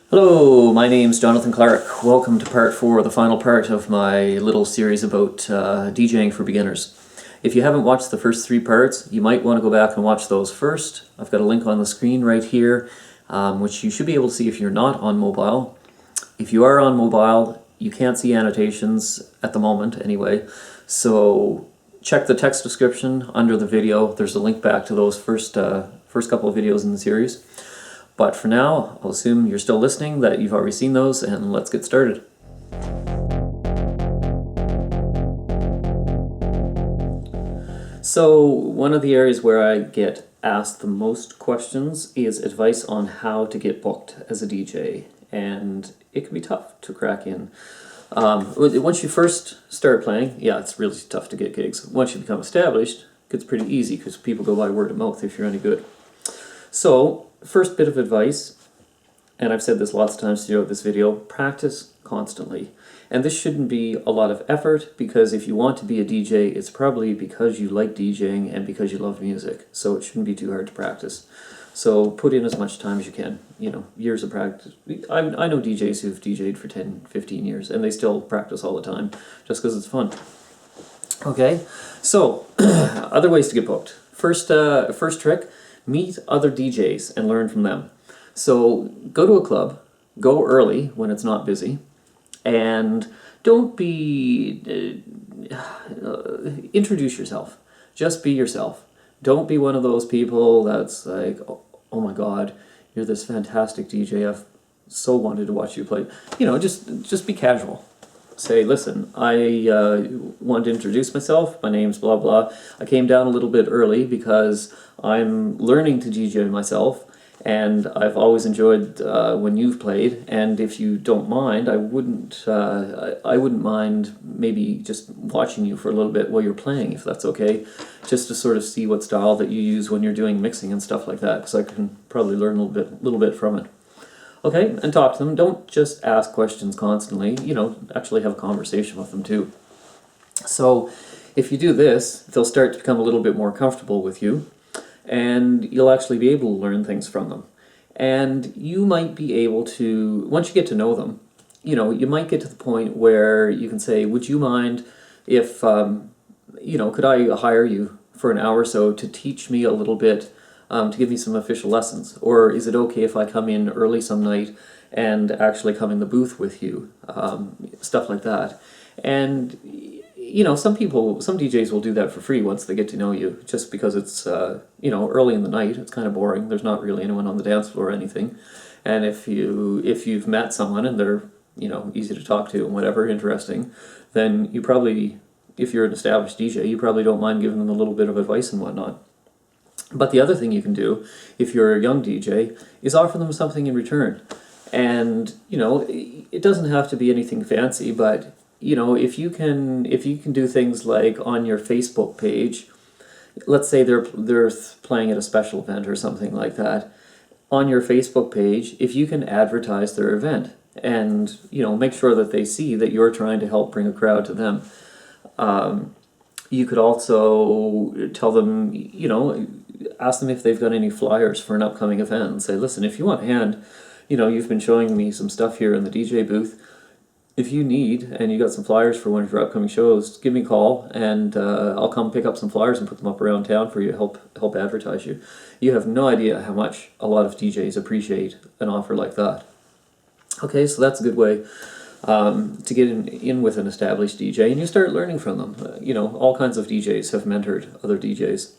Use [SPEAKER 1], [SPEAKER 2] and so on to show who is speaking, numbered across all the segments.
[SPEAKER 1] Hello, my name's Jonathan Clark. Welcome to part 4, the final part of my little series about DJing for beginners. If you haven't watched the first 3 parts, you might want to go back and watch those first. I've got a link on the screen right here, which you should be able to see if you're not on mobile. If you are on mobile, you can't see annotations at the moment anyway, so check the text description under the video. There's a link back to those first couple of videos in the series. But for now, I'll assume you're still listening, that you've already seen those, and let's get started. So one of the areas where I get asked the most questions is advice on how to get booked as a DJ, and it can be tough to crack in. Once you first start playing, yeah, it's really tough to get gigs. Once you become established, it gets pretty easy because people go by word of mouth if you're any good. So, first bit of advice, and I've said this lots of times throughout this video, practice constantly. And this shouldn't be a lot of effort, because if you want to be a DJ, it's probably because you like DJing and because you love music. So it shouldn't be too hard to practice. So put in as much time as you can, years of practice. I know DJs who've DJed for 10, 15 years, and they still practice all the time, just because it's fun. Okay, so other ways to get booked. First trick, meet other DJs and learn from them. So go to a club, go early when it's not busy, and don't be... introduce yourself. Just be yourself. Don't be one of those people that's like, oh my god, you're this fantastic DJ, I've so wanted to watch you play. Just be casual. Say, listen, I want to introduce myself, my name's blah blah. I came down a little bit early because I'm learning to DJ myself, and I've always enjoyed when you've played, and if you don't mind, I wouldn't mind maybe just watching you for a little bit while you're playing, if that's okay, just to sort of see what style that you use when you're doing mixing and stuff like that, because I can probably learn a little bit from it. Okay, and talk to them. Don't just ask questions constantly, actually have a conversation with them too. So if you do this, they'll start to become a little bit more comfortable with you, and you'll actually be able to learn things from them. And you might be able to, once you get to know them, you might get to the point where you can say, would you mind if, could I hire you for an hour or so to teach me a little bit, to give me some official lessons? Or is it okay if I come in early some night and actually come in the booth with you? Stuff like that. And, some DJs will do that for free once they get to know you, just because it's, early in the night, it's kind of boring, there's not really anyone on the dance floor or anything. And if you've met someone and they're, easy to talk to and whatever, interesting, then you probably, if you're an established DJ, you probably don't mind giving them a little bit of advice and whatnot. But the other thing you can do, if you're a young DJ, is offer them something in return. And, it doesn't have to be anything fancy, but, if you can do things like on your Facebook page, let's say they're playing at a special event or something like that, on your Facebook page, if you can advertise their event and, make sure that they see that you're trying to help bring a crowd to them. You could also tell them, ask them if they've got any flyers for an upcoming event and say, listen, if you want a hand, you've been showing me some stuff here in the DJ booth. If you need, and you got some flyers for one of your upcoming shows, give me a call, and I'll come pick up some flyers and put them up around town for you, help advertise you. You have no idea how much a lot of DJs appreciate an offer like that. Okay, so that's a good way to get in with an established DJ, and you start learning from them. All kinds of DJs have mentored other DJs.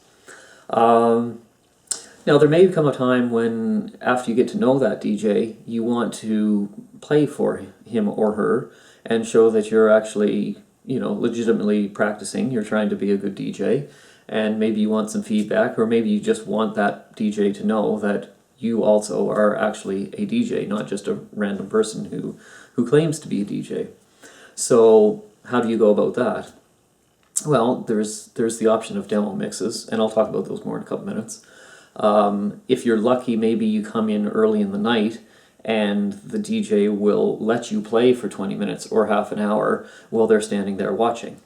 [SPEAKER 1] Now, there may come a time when, after you get to know that DJ, you want to play for him or her and show that you're actually, legitimately practicing, you're trying to be a good DJ, and maybe you want some feedback, or maybe you just want that DJ to know that you also are actually a DJ, not just a random person who claims to be a DJ. So how do you go about that? Well, there's the option of demo mixes, and I'll talk about those more in a couple minutes. If you're lucky, maybe you come in early in the night and the DJ will let you play for 20 minutes or half an hour while they're standing there watching.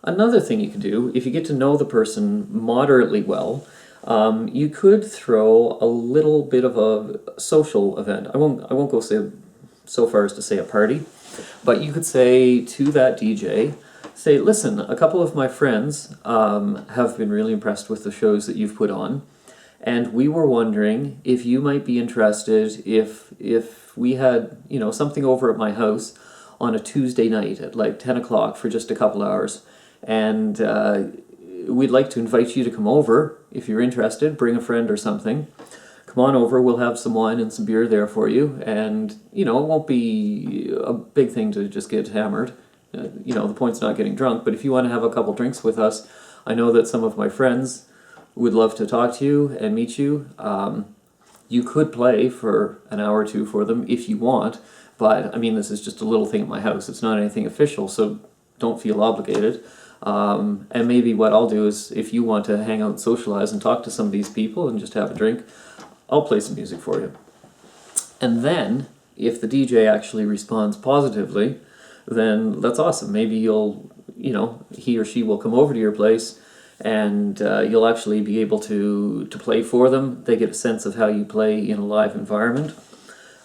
[SPEAKER 1] Another thing you can do, if you get to know the person moderately well, You could throw a little bit of a social event. I won't go so far as to say a party, but you could say to that DJ, say, listen, a couple of my friends have been really impressed with the shows that you've put on, and we were wondering if you might be interested if we had, something over at my house on a Tuesday night at like 10 o'clock for just a couple hours, and we'd like to invite you to come over if you're interested. Bring a friend or something. Come on over, we'll have some wine and some beer there for you, and it won't be a big thing to just get hammered. The point's not getting drunk, but if you want to have a couple drinks with us, I know that some of my friends would love to talk to you and meet you. You could play for an hour or two for them if you want, but I mean, this is just a little thing at my house. It's not anything official, so don't feel obligated. And maybe what I'll do is, if you want to hang out and socialize and talk to some of these people and just have a drink, I'll play some music for you. And then, if the DJ actually responds positively, then that's awesome. Maybe he or she will come over to your place, and you'll actually be able to play for them. They get a sense of how you play in a live environment.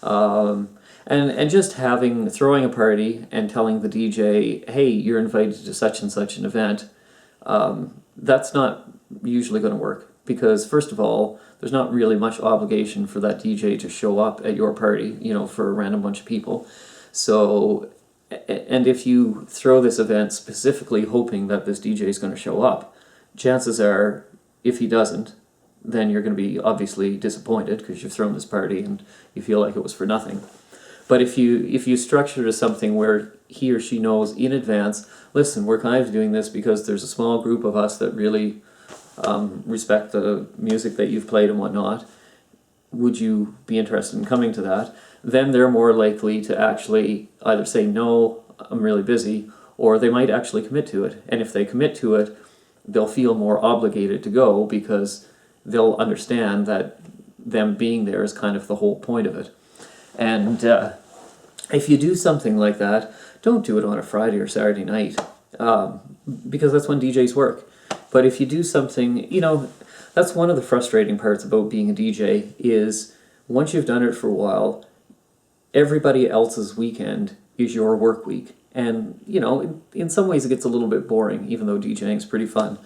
[SPEAKER 1] And just throwing a party and telling the DJ, hey, you're invited to such and such an event, that's not usually going to work. Because first of all, there's not really much obligation for that DJ to show up at your party, for a random bunch of people. So, and if you throw this event specifically hoping that this DJ is going to show up, chances are, if he doesn't, then you're going to be obviously disappointed because you've thrown this party and you feel like it was for nothing. But if you structure it as something where he or she knows in advance, listen, we're kind of doing this because there's a small group of us that really respect the music that you've played and whatnot, would you be interested in coming to that? Then they're more likely to actually either say, no, I'm really busy, or they might actually commit to it. And if they commit to it, they'll feel more obligated to go because they'll understand that them being there is kind of the whole point of it. And if you do something like that, don't do it on a Friday or Saturday night, because that's when DJs work. But if you do something, that's one of the frustrating parts about being a DJ is once you've done it for a while, everybody else's weekend is your work week. And, in some ways it gets a little bit boring, even though DJing is pretty fun.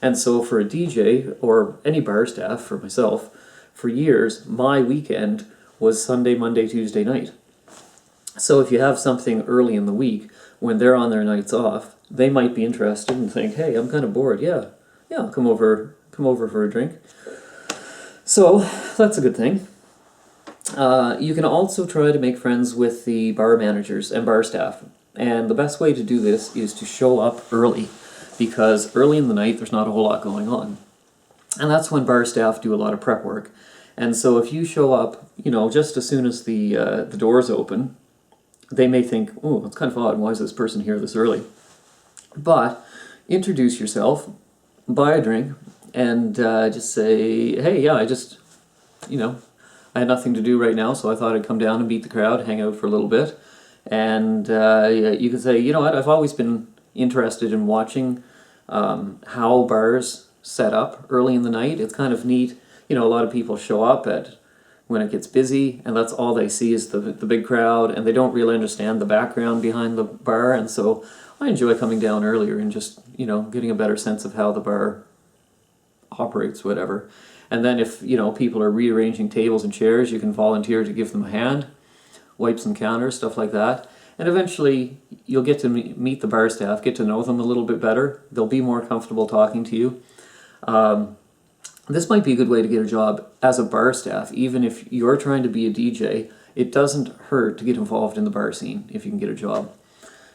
[SPEAKER 1] And so for a DJ or any bar staff, for myself, for years, my weekend was Sunday, Monday, Tuesday night. So if you have something early in the week, when they're on their nights off, they might be interested and think, hey, I'm kind of bored. Yeah, I'll come over for a drink. So that's a good thing. You can also try to make friends with the bar managers and bar staff. And the best way to do this is to show up early, because early in the night there's not a whole lot going on. And that's when bar staff do a lot of prep work. And so if you show up, just as soon as the doors open, they may think, oh, it's kind of odd, why is this person here this early? But introduce yourself, buy a drink, and just say, hey, yeah, I had nothing to do right now, so I thought I'd come down and meet the crowd, hang out for a little bit. And you can say, you know what, I've always been interested in watching how bars set up early in the night. It's kind of neat. A lot of people show up when it gets busy, and that's all they see is the big crowd, and they don't really understand the background behind the bar. And so I enjoy coming down earlier and just, getting a better sense of how the bar operates, whatever. And then if, people are rearranging tables and chairs, you can volunteer to give them a hand, wipe some counters, stuff like that. And eventually you'll get to meet the bar staff, get to know them a little bit better. They'll be more comfortable talking to you. This might be a good way to get a job as a bar staff. Even if you're trying to be a DJ, it doesn't hurt to get involved in the bar scene if you can get a job.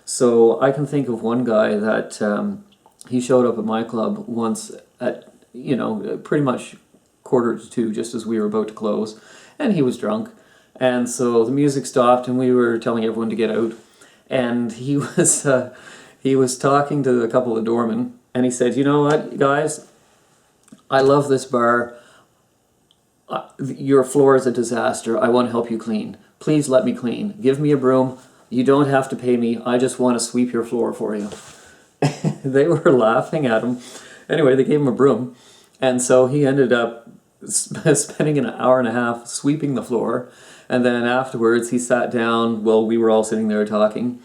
[SPEAKER 1] So I can think of one guy that he showed up at my club once at, pretty much 1:45, just as we were about to close, and he was drunk. And so the music stopped and we were telling everyone to get out. And he was talking to a couple of doormen, and he said, you know what, guys, I love this bar. Your floor is a disaster. I want to help you clean. Please let me clean. Give me a broom. You don't have to pay me. I just want to sweep your floor for you. They were laughing at him. Anyway, they gave him a broom. And so he ended up spending an hour and a half sweeping the floor. And then afterwards, he sat down while we were all sitting there talking.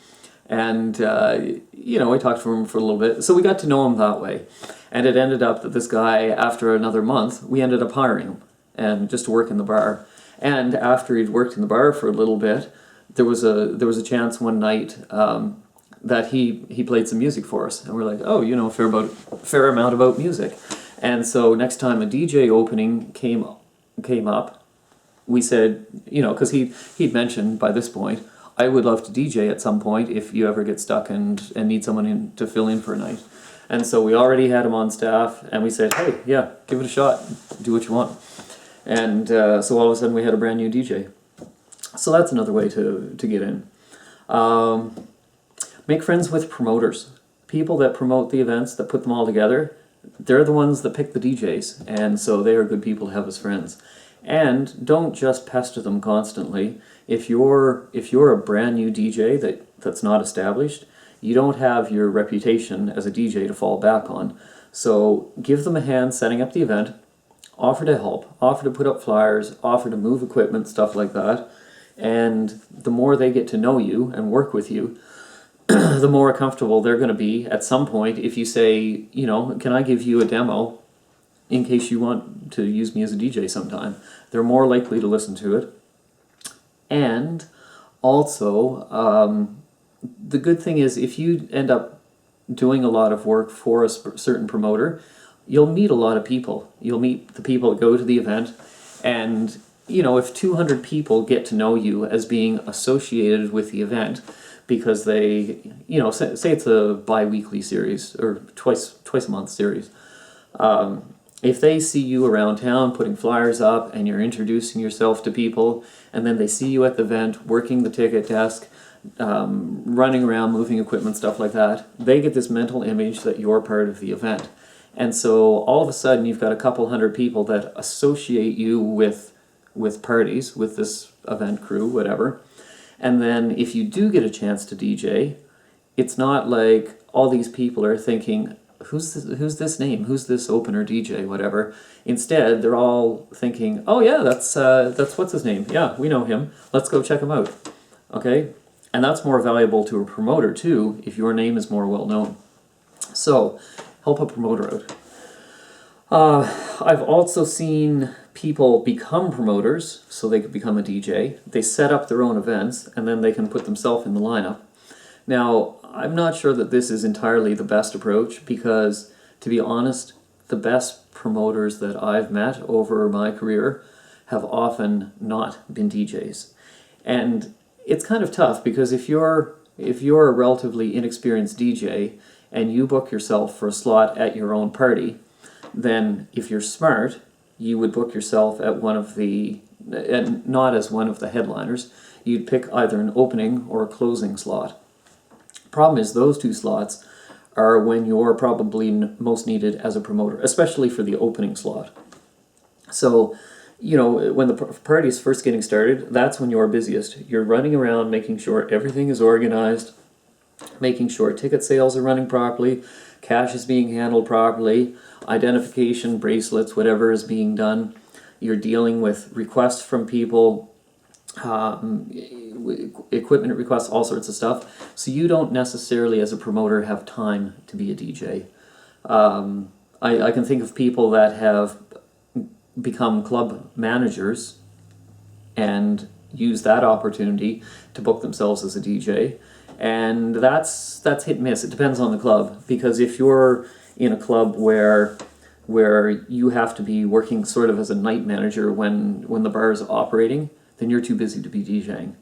[SPEAKER 1] And, we talked to him for a little bit. So we got to know him that way. And it ended up that this guy, after another month, we ended up hiring him and just to work in the bar. And after he'd worked in the bar for a little bit, there was a chance one night that he played some music for us. And we're like, oh, fair amount about music. And so next time a DJ opening came up, we said, because he'd mentioned by this point, I would love to DJ at some point if you ever get stuck and need someone to fill in for a night. And so we already had him on staff, and we said, hey, yeah, give it a shot, do what you want. And so all of a sudden we had a brand new DJ. So that's another way to get in. Make friends with promoters. People that promote the events, that put them all together, they're the ones that pick the DJs, and so they are good people to have as friends. And don't just pester them constantly. If you're a brand new DJ that's not established, you don't have your reputation as a DJ to fall back on. So give them a hand setting up the event, offer to help, offer to put up flyers, offer to move equipment, stuff like that. And the more they get to know you and work with you, the more comfortable they're going to be at some point if you say, can I give you a demo in case you want to use me as a DJ sometime. They're more likely to listen to it. And also, the good thing is if you end up doing a lot of work for a certain promoter, you'll meet a lot of people. You'll meet the people that go to the event, and if 200 people get to know you as being associated with the event because they, say it's a bi-weekly series or twice a month series, if they see you around town putting flyers up and you're introducing yourself to people, and then they see you at the event working the ticket desk, running around, moving equipment, stuff like that, they get this mental image that you're part of the event. And so all of a sudden you've got a couple hundred people that associate you with parties, with this event crew, whatever. And then if you do get a chance to DJ, it's not like all these people are thinking, who's this name? Who's this opener DJ? Whatever. Instead, they're all thinking, oh yeah, that's what's his name? Yeah, we know him. Let's go check him out. Okay? And that's more valuable to a promoter too, if your name is more well known. So, help a promoter out. I've also seen people become promoters so they could become a DJ. They set up their own events and then they can put themselves in the lineup. Now, I'm not sure that this is entirely the best approach because, to be honest, the best promoters that I've met over my career have often not been DJs. And it's kind of tough because if you're a relatively inexperienced DJ and you book yourself for a slot at your own party, then if you're smart, you would book yourself at one of the, and not as one of the headliners, you'd pick either an opening or a closing slot. Problem is those two slots are when you're probably most needed as a promoter, especially for the opening slot. So, when the party's first getting started, that's when you're busiest. You're running around making sure everything is organized, making sure ticket sales are running properly, cash is being handled properly, identification, bracelets, whatever is being done. You're dealing with requests from people, equipment requests, all sorts of stuff. So you don't necessarily, as a promoter, have time to be a DJ. I can think of people that have become club managers and use that opportunity to book themselves as a DJ. And that's hit and miss. It depends on the club, because if you're in a club where you have to be working sort of as a night manager when the bar is operating, then you're too busy to be DJing.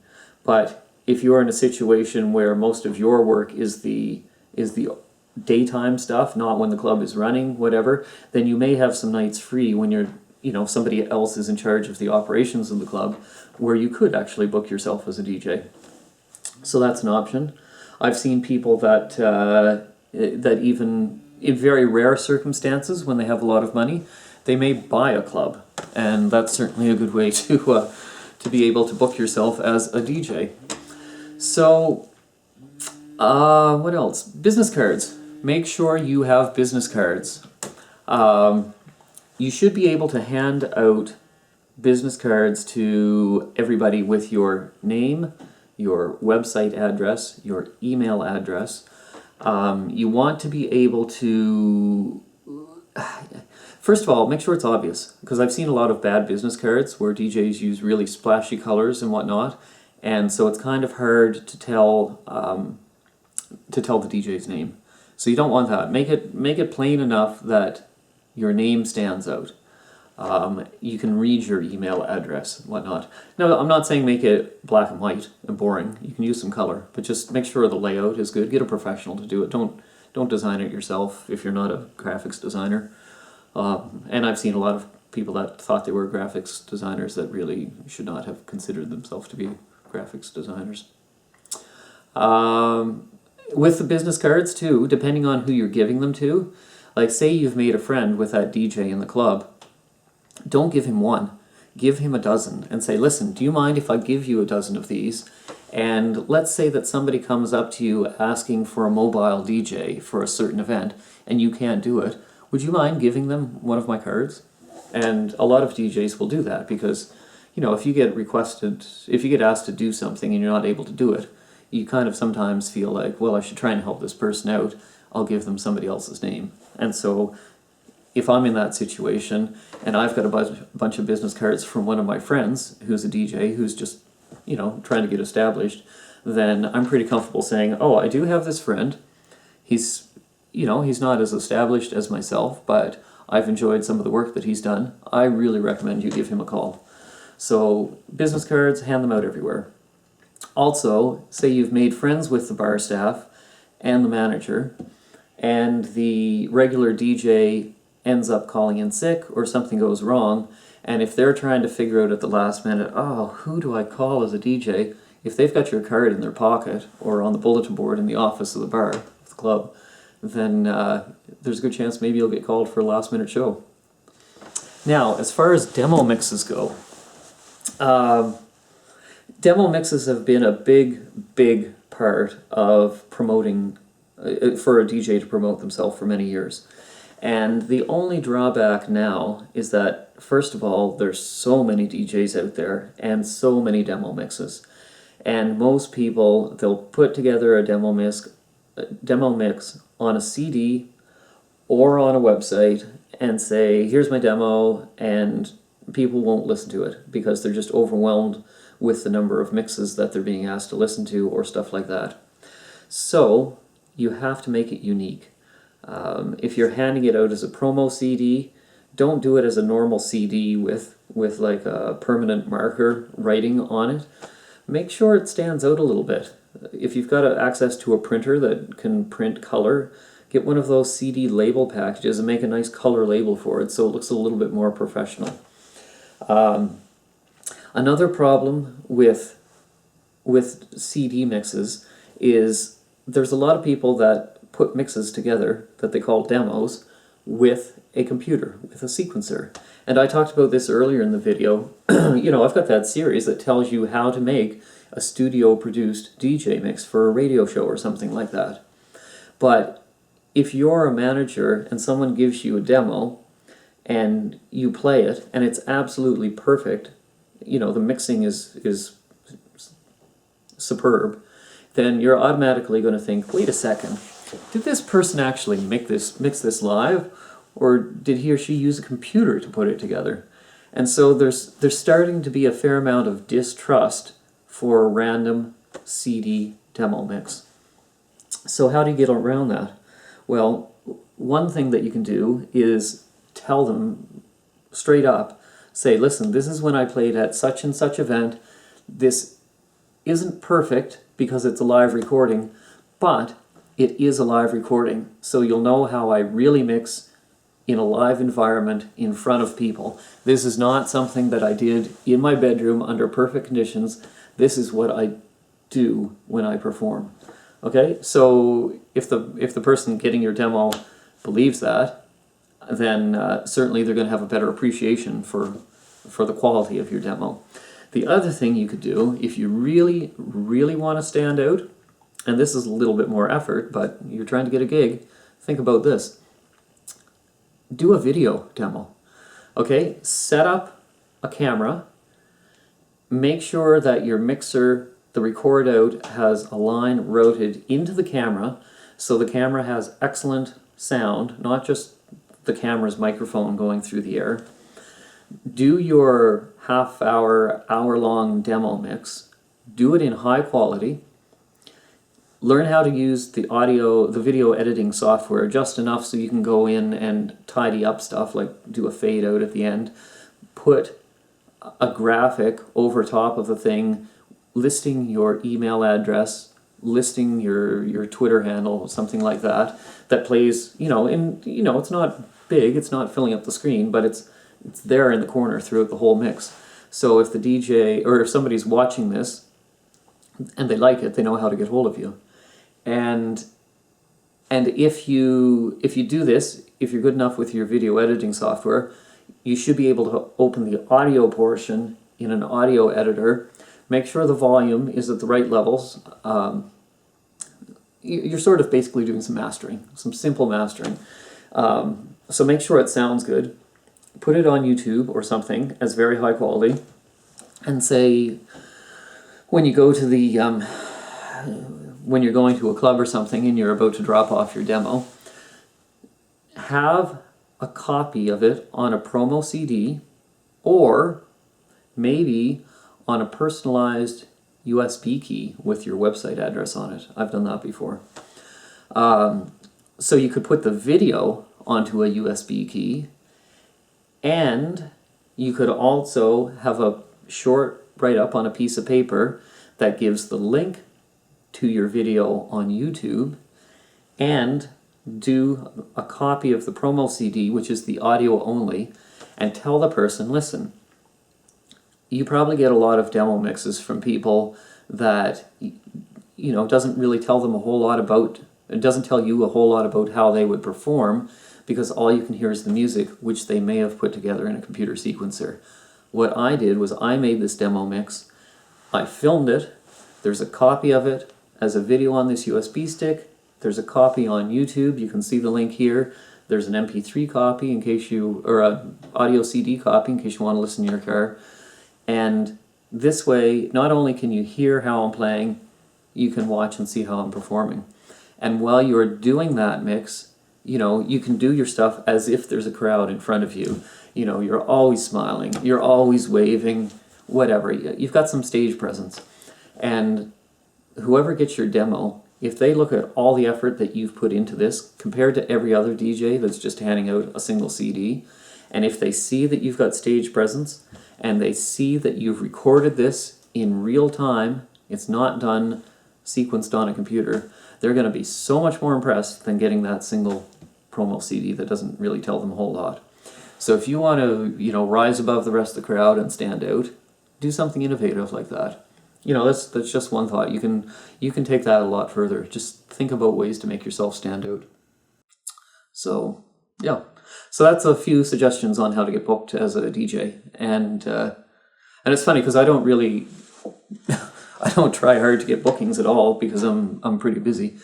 [SPEAKER 1] But if you're in a situation where most of your work is the daytime stuff, not when the club is running, whatever, then you may have some nights free when you're, somebody else is in charge of the operations of the club, where you could actually book yourself as a DJ. So that's an option. I've seen people that even in very rare circumstances, when they have a lot of money, they may buy a club, and that's certainly a good way to be able to book yourself as a DJ. So, what else? Business cards. Make sure you have business cards. you should be able to hand out business cards to everybody with your name, your website address, your email address. You want to be able to, first of all, make sure it's obvious, because I've seen a lot of bad business cards where DJs use really splashy colors and whatnot, and so it's kind of hard to tell the DJ's name. So you don't want that. Make it plain enough that your name stands out. You can read your email address and whatnot. Now, I'm not saying make it black and white and boring. You can use some color, but just make sure the layout is good. Get a professional to do it. Don't design it yourself if you're not a graphics designer. And I've seen a lot of people that thought they were graphics designers that really should not have considered themselves to be graphics designers. With the business cards too, depending on who you're giving them to, like say you've made a friend with that DJ in the club, don't give him one, give him a dozen and say, listen, do you mind if I give you a dozen of these? And let's say that somebody comes up to you asking for a mobile DJ for a certain event and you can't do it. Would you mind giving them one of my cards? And a lot of DJs will do that because, you know, if you get asked to do something and you're not able to do it, you kind of sometimes feel like, well, I should try and help this person out. I'll give them somebody else's name. And so if I'm in that situation and I've got a bunch of business cards from one of my friends who's a DJ who's just, you know, trying to get established, then I'm pretty comfortable saying, oh, I do have this friend. He's not as established as myself, but I've enjoyed some of the work that he's done. I really recommend you give him a call. So business cards, hand them out everywhere. Also, say you've made friends with the bar staff and the manager, and the regular DJ ends up calling in sick or something goes wrong, and if they're trying to figure out at the last minute, oh, who do I call as a DJ? If they've got your card in their pocket or on the bulletin board in the office of the bar, of the club, then there's a good chance maybe you'll get called for a last minute show. Now, as far as demo mixes go, demo mixes have been a big part of promoting, for a DJ to promote themselves for many years. And the only drawback now is that, first of all, there's so many DJs out there and so many demo mixes. And most people, they'll put together a demo mix on a CD or on a website and say, here's my demo, and people won't listen to it because they're just overwhelmed with the number of mixes that they're being asked to listen to or stuff like that. So you have to make it unique. If you're handing it out as a promo CD, don't do it as a normal CD with like a permanent marker writing on it. Make sure it stands out a little bit. If you've got access to a printer that can print color, get one of those CD label packages and make a nice color label for it so it looks a little bit more professional. Another problem with CD mixes is there's a lot of people that put mixes together that they call demos with a computer, with a sequencer. And I talked about this earlier in the video. You know, I've got that series that tells you how to make a studio-produced DJ mix for a radio show or something like that. But if you're a manager and someone gives you a demo and you play it and it's absolutely perfect, you know, the mixing is superb, then you're automatically going to think, wait a second, did this person actually mix this live, or did he or she use a computer to put it together? And so there's starting to be a fair amount of distrust for a random CD demo mix. So how do you get around that? Well, one thing that you can do is tell them straight up, say, listen, this is when I played at such and such event. This isn't perfect because it's a live recording, but it is a live recording, so you'll know how I really mix in a live environment in front of people. This is not something that I did in my bedroom under perfect conditions. This is what I do when I perform. Okay, so if the person getting your demo believes that, then certainly they're going to have a better appreciation for the quality of your demo. The other thing you could do, if you really, really want to stand out, and this is a little bit more effort, but you're trying to get a gig, think about this. Do a video demo. Okay, set up a camera. Make sure that your mixer, the record out, has a line routed into the camera so the camera has excellent sound, not just the camera's microphone going through the air. Do your half-hour, hour-long demo mix. Do it in high quality. Learn how to use the video editing software just enough so you can go in and tidy up stuff, like do a fade out at the end. Put a graphic over top of the thing listing your email address, listing your Twitter handle, something like that, that plays, it's not big, it's not filling up the screen, but it's there in the corner throughout the whole mix. So if the DJ, or if somebody's watching this and they like it, they know how to get hold of you. And if you do this, if you're good enough with your video editing software, you should be able to open the audio portion in an audio editor. Make sure the volume is at the right levels. You're sort of basically doing some mastering, some simple mastering. So make sure it sounds good. Put it on YouTube or something as very high quality. And say, when you go to when you're going to a club or something and you're about to drop off your demo, have a copy of it on a promo CD, or maybe on a personalized USB key with your website address on it. I've done that before. So you could put the video onto a USB key, and you could also have a short write-up on a piece of paper that gives the link to your video on YouTube, and do a copy of the promo CD, which is the audio only, and tell the person, listen, you probably get a lot of demo mixes from people that, doesn't really tell them a whole lot about, it doesn't tell you a whole lot about how they would perform, because all you can hear is the music, which they may have put together in a computer sequencer. What I did was I made this demo mix, I filmed it, there's a copy of it as a video on this USB stick, there's a copy on YouTube, you can see the link here, there's an MP3 copy in case or an audio CD copy in case you want to listen in your car. And this way, not only can you hear how I'm playing, you can watch and see how I'm performing. And while you're doing that mix, you can do your stuff as if there's a crowd in front of you. You're always smiling, you're always waving, whatever. You've got some stage presence. And whoever gets your demo, if they look at all the effort that you've put into this compared to every other DJ that's just handing out a single CD, and if they see that you've got stage presence, and they see that you've recorded this in real time, it's not done sequenced on a computer, they're going to be so much more impressed than getting that single promo CD that doesn't really tell them a whole lot. So if you want to, rise above the rest of the crowd and stand out, do something innovative like that. That's just one thought. You can take that a lot further. Just think about ways to make yourself stand out. So, yeah. So that's a few suggestions on how to get booked as a DJ. And it's funny because I don't try hard to get bookings at all because I'm pretty busy.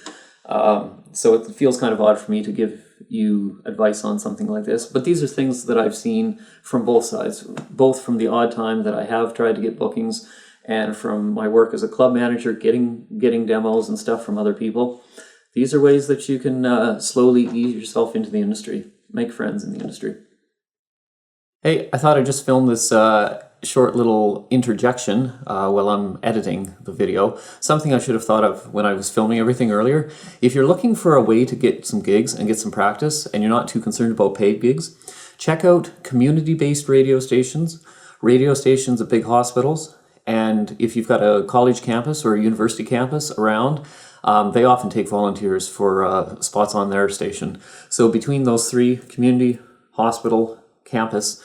[SPEAKER 1] So it feels kind of odd for me to give you advice on something like this. But these are things that I've seen from both sides, both from the odd time that I have tried to get bookings and from my work as a club manager, getting demos and stuff from other people. These are ways that you can slowly ease yourself into the industry, make friends in the industry. Hey, I thought I'd just film this short little interjection while I'm editing the video. Something I should have thought of when I was filming everything earlier. If you're looking for a way to get some gigs and get some practice, and you're not too concerned about paid gigs, check out community-based radio stations at big hospitals. And if you've got a college campus or a university campus around, they often take volunteers for spots on their station. So between those three, community, hospital, campus,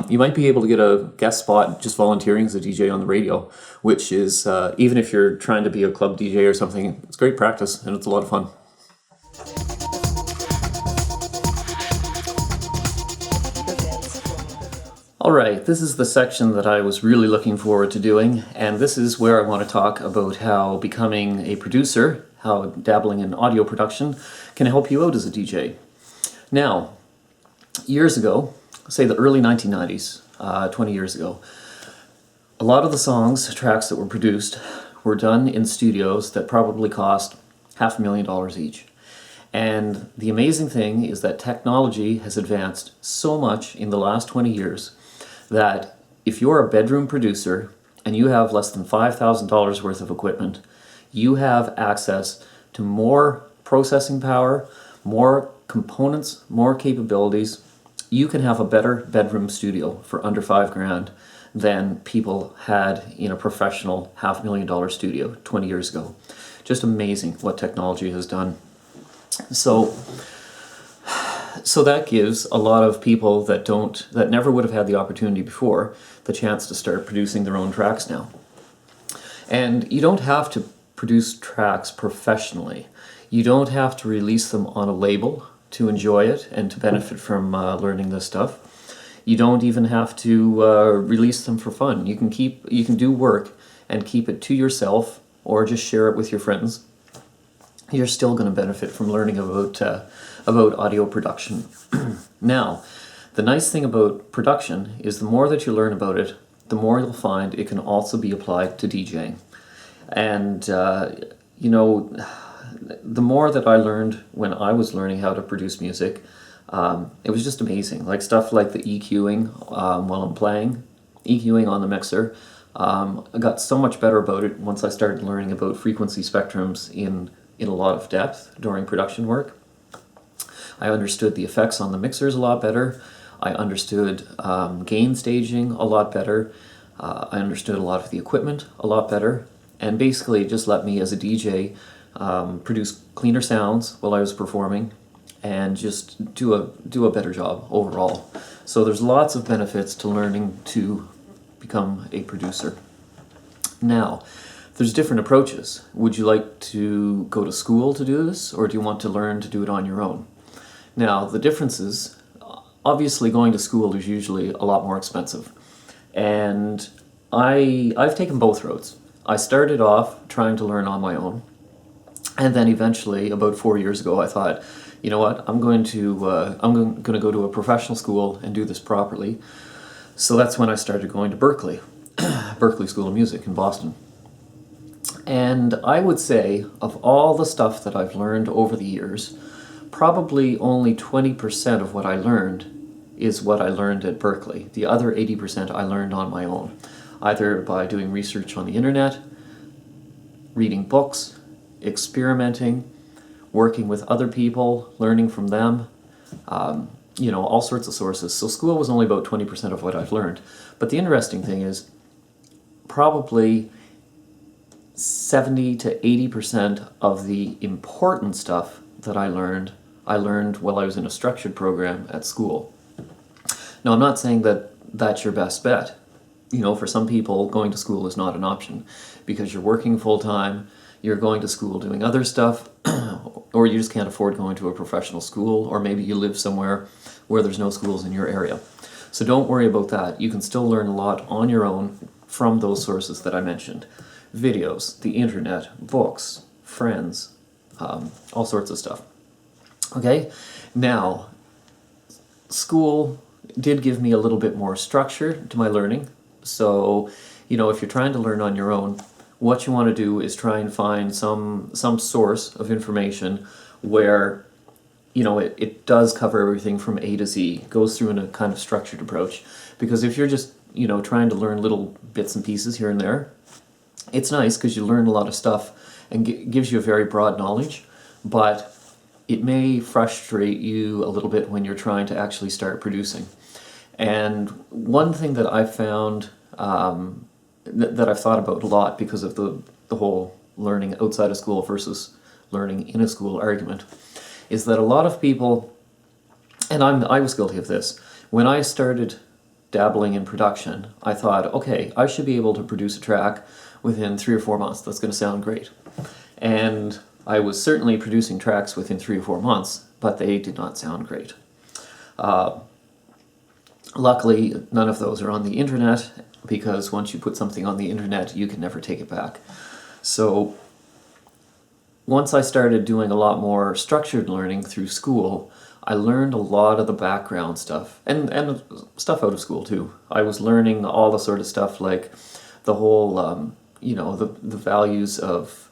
[SPEAKER 1] you might be able to get a guest spot just volunteering as a DJ on the radio, which is, even if you're trying to be a club DJ or something, it's great practice and it's a lot of fun. Alright, this is the section that I was really looking forward to doing, and this is where I want to talk about how becoming a producer, how dabbling in audio production can help you out as a DJ. Now, years ago, say the early 1990s, 20 years ago, a lot of the tracks that were produced were done in studios that probably cost $500,000 each. And the amazing thing is that technology has advanced so much in the last 20 years that if you're a bedroom producer and you have less than $5,000 worth of equipment, you have access to more processing power, more components, more capabilities. You can have a better bedroom studio for under $5,000 than people had in a professional $500,000 studio 20 years ago. Just amazing what technology has done. So that gives a lot of people that never would have had the opportunity before the chance to start producing their own tracks now. And you don't have to produce tracks professionally. You don't have to release them on a label to enjoy it and to benefit from learning this stuff. You don't even have to release them for fun. You can do work and keep it to yourself or just share it with your friends. You're still going to benefit from learning about audio production. Now, the nice thing about production is the more that you learn about it, the more you'll find it can also be applied to DJing. And, the more that I learned when I was learning how to produce music, it was just amazing. Like stuff like the EQ'ing while I'm playing, EQ'ing on the mixer. I got so much better about it once I started learning about frequency spectrums in a lot of depth during production work. I understood the effects on the mixers a lot better. I understood gain staging a lot better. I understood a lot of the equipment a lot better. And basically it just let me as a DJ produce cleaner sounds while I was performing and just do a better job overall. So there's lots of benefits to learning to become a producer. Now, there's different approaches. Would you like to go to school to do this, or do you want to learn to do it on your own? Now, the differences, obviously going to school is usually a lot more expensive. And I've taken both roads. I started off trying to learn on my own, and then eventually, about 4 years ago, I thought, you know what, I'm going to go to a professional school and do this properly. So that's when I started going to Berkeley, Berkeley School of Music in Boston. And I would say, of all the stuff that I've learned over the years, probably only 20% of what I learned is what I learned at Berkeley. The other 80% I learned on my own, either by doing research on the internet, reading books, experimenting, working with other people, learning from them, all sorts of sources. So school was only about 20% of what I've learned. But the interesting thing is, probably 70 to 80% of the important stuff that I learned while I was in a structured program at school. Now, I'm not saying that that's your best bet. For some people, going to school is not an option because you're working full-time, you're going to school doing other stuff, or you just can't afford going to a professional school, or maybe you live somewhere where there's no schools in your area. So don't worry about that. You can still learn a lot on your own from those sources that I mentioned. Videos, the internet, books, friends, all sorts of stuff. Okay? Now, school did give me a little bit more structure to my learning. So, if you're trying to learn on your own, what you want to do is try and find some source of information where, it does cover everything from A to Z, goes through in a kind of structured approach. Because if you're just, trying to learn little bits and pieces here and there, it's nice because you learn a lot of stuff and gives you a very broad knowledge, but it may frustrate you a little bit when you're trying to actually start producing. And one thing that I've found, that I've thought about a lot because of the whole learning outside of school versus learning in a school argument, is that a lot of people, and I was guilty of this, when I started dabbling in production, I thought, okay, I should be able to produce a track within 3 or 4 months. That's going to sound great. And I was certainly producing tracks within 3 or 4 months, but they did not sound great. Luckily, none of those are on the internet, because once you put something on the internet, you can never take it back. So once I started doing a lot more structured learning through school, I learned a lot of the background stuff and stuff out of school too. I was learning all the sort of stuff like the whole, you know, the values of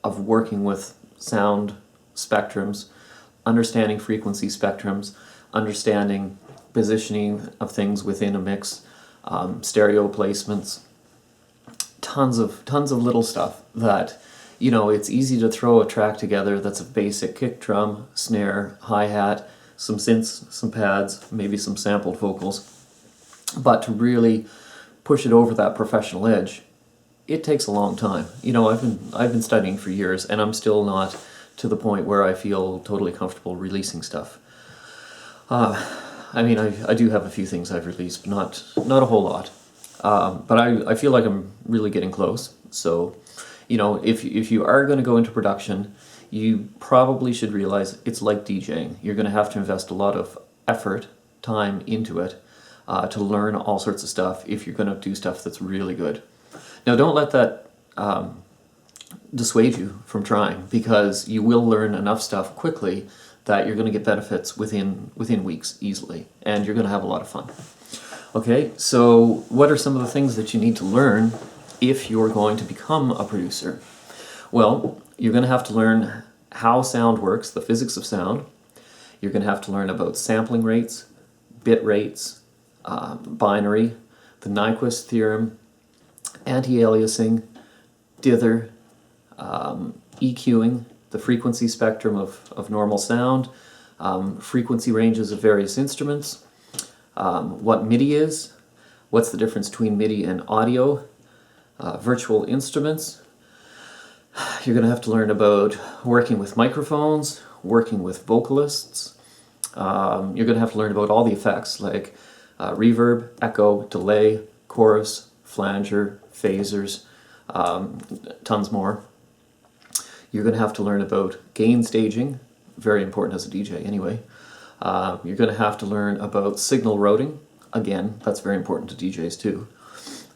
[SPEAKER 1] working with sound spectrums, understanding frequency spectrums, understanding positioning of things within a mix, stereo placements, tons of little stuff that, you know, it's easy to throw a track together that's a basic kick drum, snare, hi-hat, some synths, some pads, maybe some sampled vocals, but to really push it over that professional edge, it takes a long time. You know, I've been studying for years, and I'm still not to the point where I feel totally comfortable releasing stuff. I mean, I do have a few things I've released, but not a whole lot. But I feel like I'm really getting close. So, you know, if you are going to go into production, you probably should realize it's like DJing. You're going to have to invest a lot of effort, time into it to learn all sorts of stuff if you're going to do stuff that's really good. Now, don't let that dissuade you from trying, because you will learn enough stuff quickly that you're going to get benefits within weeks easily, and you're going to have a lot of fun. Okay, so what are some of the things that you need to learn if you're going to become a producer? Well, you're going to have to learn how sound works, the physics of sound. You're going to have to learn about sampling rates, bit rates, binary, the Nyquist theorem, anti-aliasing, dither, eq'ing, the frequency spectrum of normal sound, frequency ranges of various instruments, what MIDI is, what's the difference between MIDI and audio, virtual instruments. You're going to have to learn about working with microphones, working with vocalists. You're going to have to learn about all the effects like reverb, echo, delay, chorus, flanger, phasers, tons more. You're going to have to learn about gain staging, very important as a DJ anyway. You're going to have to learn about signal routing. Again, that's very important to DJs too.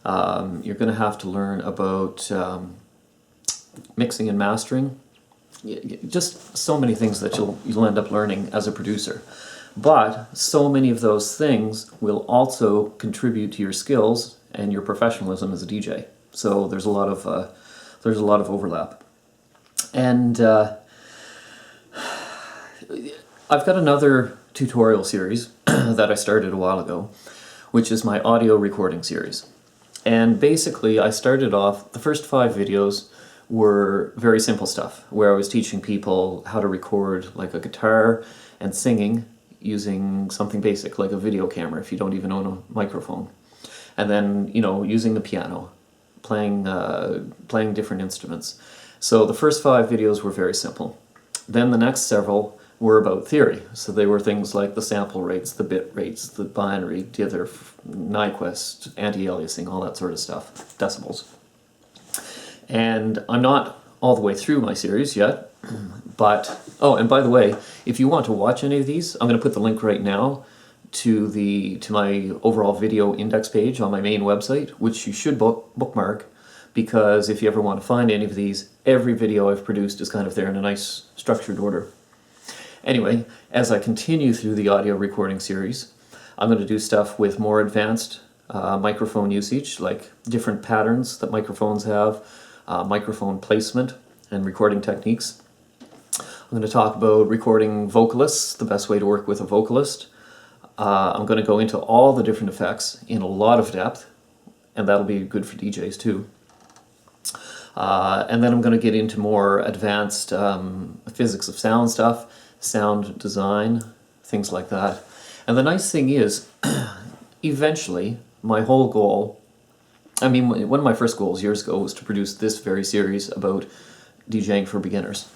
[SPEAKER 1] You're going to have to learn about mixing and mastering. Just so many things that you'll end up learning as a producer. But so many of those things will also contribute to your skills and your professionalism as a DJ. So there's a lot of overlap. And I've got another tutorial series that I started a while ago, which is my audio recording series. And basically I started off, the first 5 videos were very simple stuff, where I was teaching people how to record like a guitar and singing using something basic like a video camera if you don't even own a microphone. And then, you know, using the piano, playing different instruments. So the first 5 videos were very simple. Then the next several were about theory. So they were things like the sample rates, the bit rates, the binary, dither, Nyquist, anti-aliasing, all that sort of stuff, decibels. And I'm not all the way through my series yet, but, oh, and by the way, if you want to watch any of these, I'm going to put the link right now to my overall video index page on my main website, which you should bookmark, because if you ever want to find any of these, every video I've produced is kind of there in a nice structured order. Anyway, as I continue through the audio recording series, I'm going to do stuff with more advanced microphone usage, like different patterns that microphones have, microphone placement and recording techniques. I'm going to talk about recording vocalists, the best way to work with a vocalist. I'm going to go into all the different effects in a lot of depth, and that'll be good for DJs too. And then I'm going to get into more advanced physics of sound stuff, sound design, things like that. And the nice thing is, eventually, my whole goal, I mean, one of my first goals years ago was to produce this very series about DJing for beginners.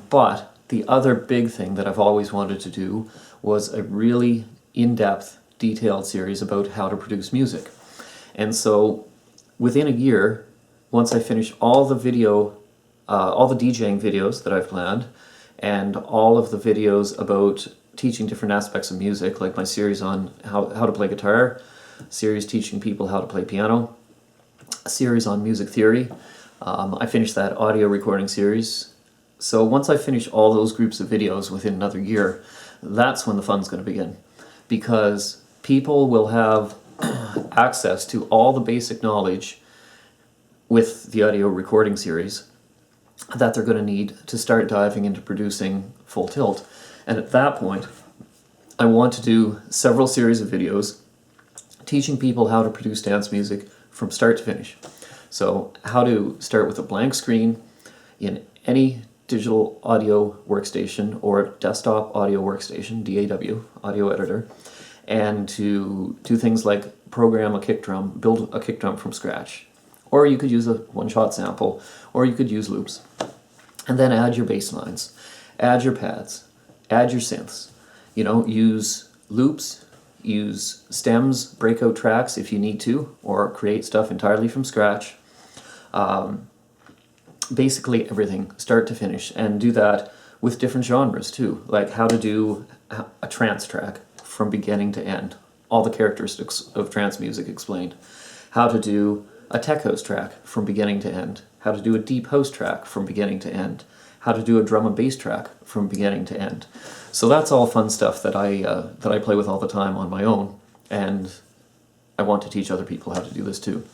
[SPEAKER 1] But the other big thing that I've always wanted to do was a really in-depth, detailed series about how to produce music. And so, within a year, once I finish all the DJing videos that I've planned, and all of the videos about teaching different aspects of music, like my series on how to play guitar, series teaching people how to play piano, a series on music theory, I finished that audio recording series. So once I finish all those groups of videos within another year, that's when the fun's going to begin, because people will have access to all the basic knowledge with the audio recording series that they're going to need to start diving into producing Full Tilt. And at that point, I want to do several series of videos teaching people how to produce dance music from start to finish. So how to start with a blank screen in any digital audio workstation or desktop audio workstation, DAW, audio editor, and to do things like program a kick drum, build a kick drum from scratch. Or you could use a one-shot sample, or you could use loops. And then add your bass lines, add your pads, add your synths. You know, use loops, use stems, breakout tracks if you need to, or create stuff entirely from scratch. Basically everything, start to finish, and do that with different genres too, like how to do a trance track from beginning to end, all the characteristics of trance music explained. How to do a tech house track from beginning to end, how to do a deep house track from beginning to end, how to do a drum and bass track from beginning to end. So that's all fun stuff that I play with all the time on my own, and I want to teach other people how to do this too.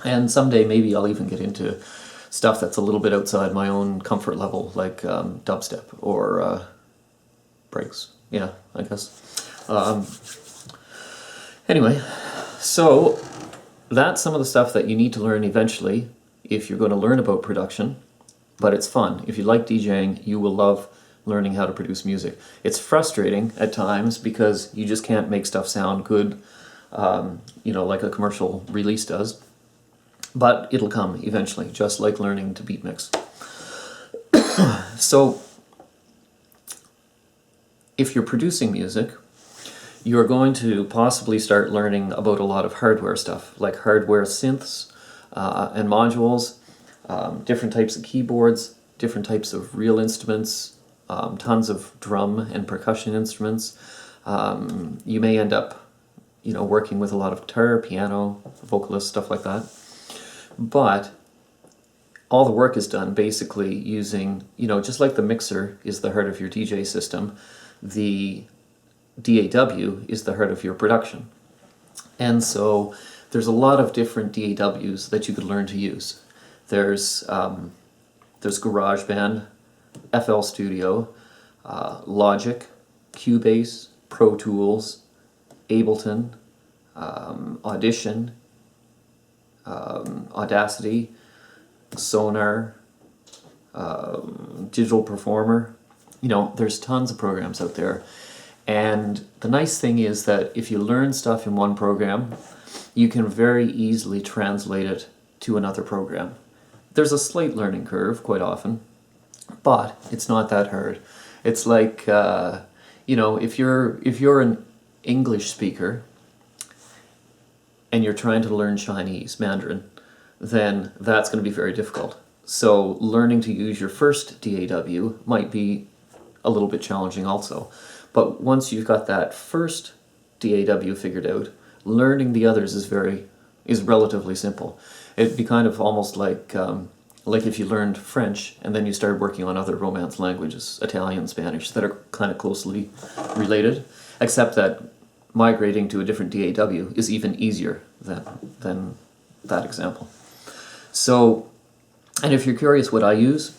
[SPEAKER 1] And someday maybe I'll even get into stuff that's a little bit outside my own comfort level, like dubstep or breaks. Yeah, I guess. Anyway, so that's some of the stuff that you need to learn eventually if you're going to learn about production, but it's fun. If you like DJing, you will love learning how to produce music. It's frustrating at times because you just can't make stuff sound good, you know, like a commercial release does. But it'll come eventually, just like learning to beat mix. So, if you're producing music, you're going to possibly start learning about a lot of hardware stuff, like hardware synths and modules, different types of keyboards, different types of real instruments, tons of drum and percussion instruments. You may end up, you know, working with a lot of guitar, piano, vocalist, stuff like that. But all the work is done basically using, you know, just like the mixer is the heart of your DJ system, the DAW is the heart of your production. And so there's a lot of different DAWs that you could learn to use. There's GarageBand, FL Studio, Logic, Cubase, Pro Tools, Ableton, Audition, Audacity, Sonar, Digital Performer. You know, there's tons of programs out there. And the nice thing is that if you learn stuff in one program, you can very easily translate it to another program. There's a slight learning curve quite often, but it's not that hard. It's like, you know, if you're an English speaker and you're trying to learn Chinese, Mandarin, then that's going to be very difficult. So learning to use your first DAW might be a little bit challenging also. But once you've got that first DAW figured out, learning the others is relatively simple. It'd be kind of almost like if you learned French and then you started working on other Romance languages, Italian, Spanish, that are kind of closely related, except that migrating to a different DAW is even easier than that example. So, and if you're curious what I use,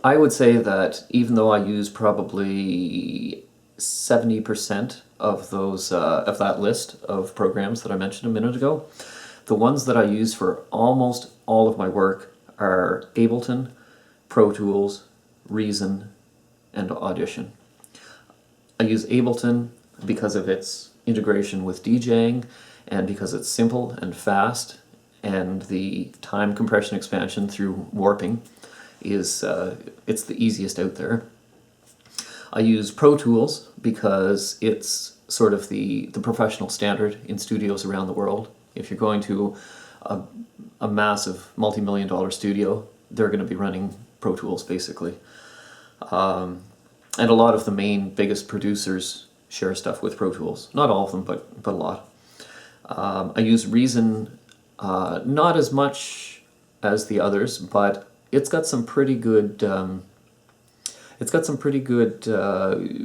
[SPEAKER 1] I would say that even though I use probably 70% of those of that list of programs that I mentioned a minute ago, the ones that I use for almost all of my work are Ableton, Pro Tools, Reason, and Audition. I use Ableton because of its integration with DJing and because it's simple and fast, and the time compression expansion through warping is it's the easiest out there. I use Pro Tools because it's sort of the professional standard in studios around the world. If you're going to a massive multi-million-dollar studio, they're going to be running Pro Tools basically. And a lot of the biggest producers share stuff with Pro Tools. Not all of them, but a lot. I use Reason not as much as the others, but it's got some pretty good It's got some pretty good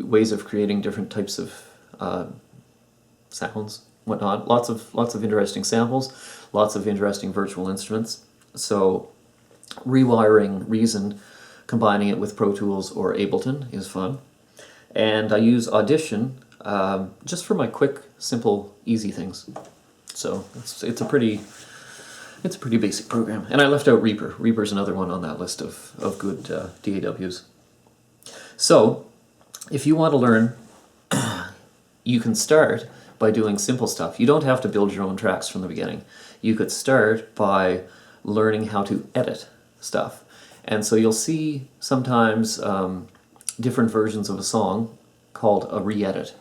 [SPEAKER 1] ways of creating different types of sounds, whatnot. Lots of interesting samples, lots of interesting virtual instruments. So rewiring Reason, combining it with Pro Tools or Ableton is fun. And I use Audition just for my quick, simple, easy things. So it's a pretty basic program. And I left out Reaper. Reaper's another one on that list of good DAWs. So if you want to learn, you can start by doing simple stuff. You don't have to build your own tracks from the beginning. You could start by learning how to edit stuff. And so you'll see sometimes different versions of a song called a re-edit.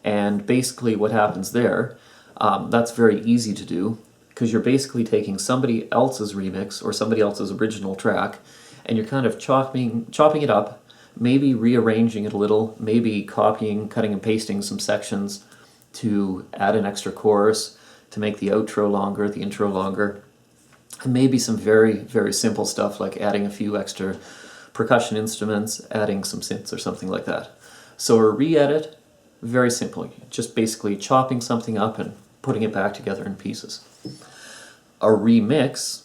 [SPEAKER 1] And basically what happens there, that's very easy to do, because you're basically taking somebody else's remix or somebody else's original track, and you're kind of chopping it up, maybe rearranging it a little, maybe copying, cutting and pasting some sections to add an extra chorus, to make the outro longer, the intro longer, and maybe some very, very simple stuff like adding a few extra percussion instruments, adding some synths or something like that. So a re-edit, very simple, just basically chopping something up and putting it back together in pieces. A remix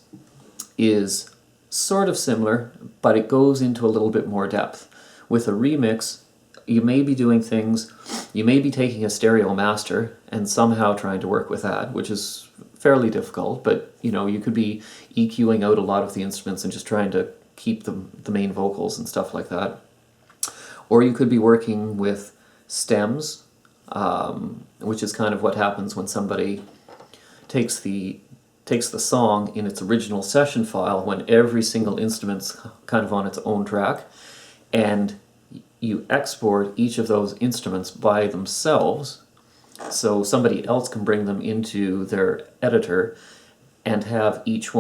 [SPEAKER 1] is sort of similar, but it goes into a little bit more depth. With a remix, you may be doing things, you may be taking a stereo master and somehow trying to work with that, which is fairly difficult, but you could be EQing out a lot of the instruments and just trying to keep the main vocals and stuff like that. Or you could be working with stems, which is kind of what happens when somebody takes the song in its original session file when every single instrument's kind of on its own track, and you export each of those instruments by themselves so somebody else can bring them into their editor and have each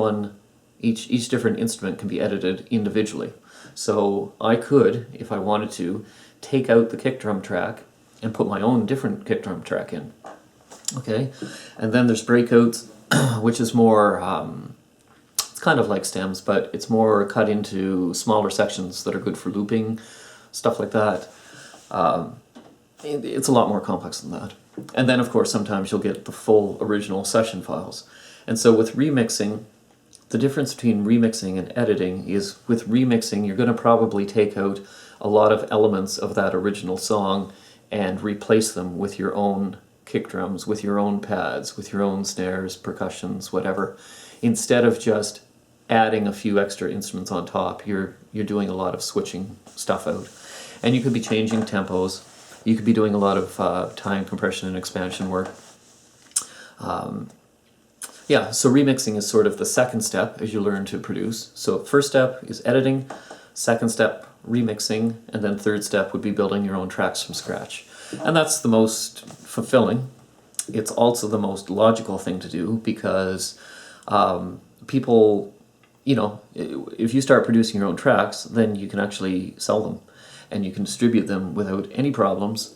[SPEAKER 1] different instrument can be edited individually. So I could, if I wanted to, take out the kick drum track and put my own different kick drum track in. Okay, and then there's breakouts, which is more, it's kind of like stems, but it's more cut into smaller sections that are good for looping, stuff like that. It's a lot more complex than that. And then, of course, sometimes you'll get the full original session files. And so with remixing, the difference between remixing and editing is with remixing, you're going to probably take out a lot of elements of that original song and replace them with your own kick drums, with your own pads, with your own snares, percussions, whatever. Instead of just adding a few extra instruments on top, you're doing a lot of switching stuff out. And you could be changing tempos. You could be doing a lot of time compression and expansion work. Yeah, so remixing is sort of the second step as you learn to produce. So first step is editing, second step remixing, and then third step would be building your own tracks from scratch. And that's the most fulfilling. It's also the most logical thing to do because people, if you start producing your own tracks, then you can actually sell them and you can distribute them without any problems.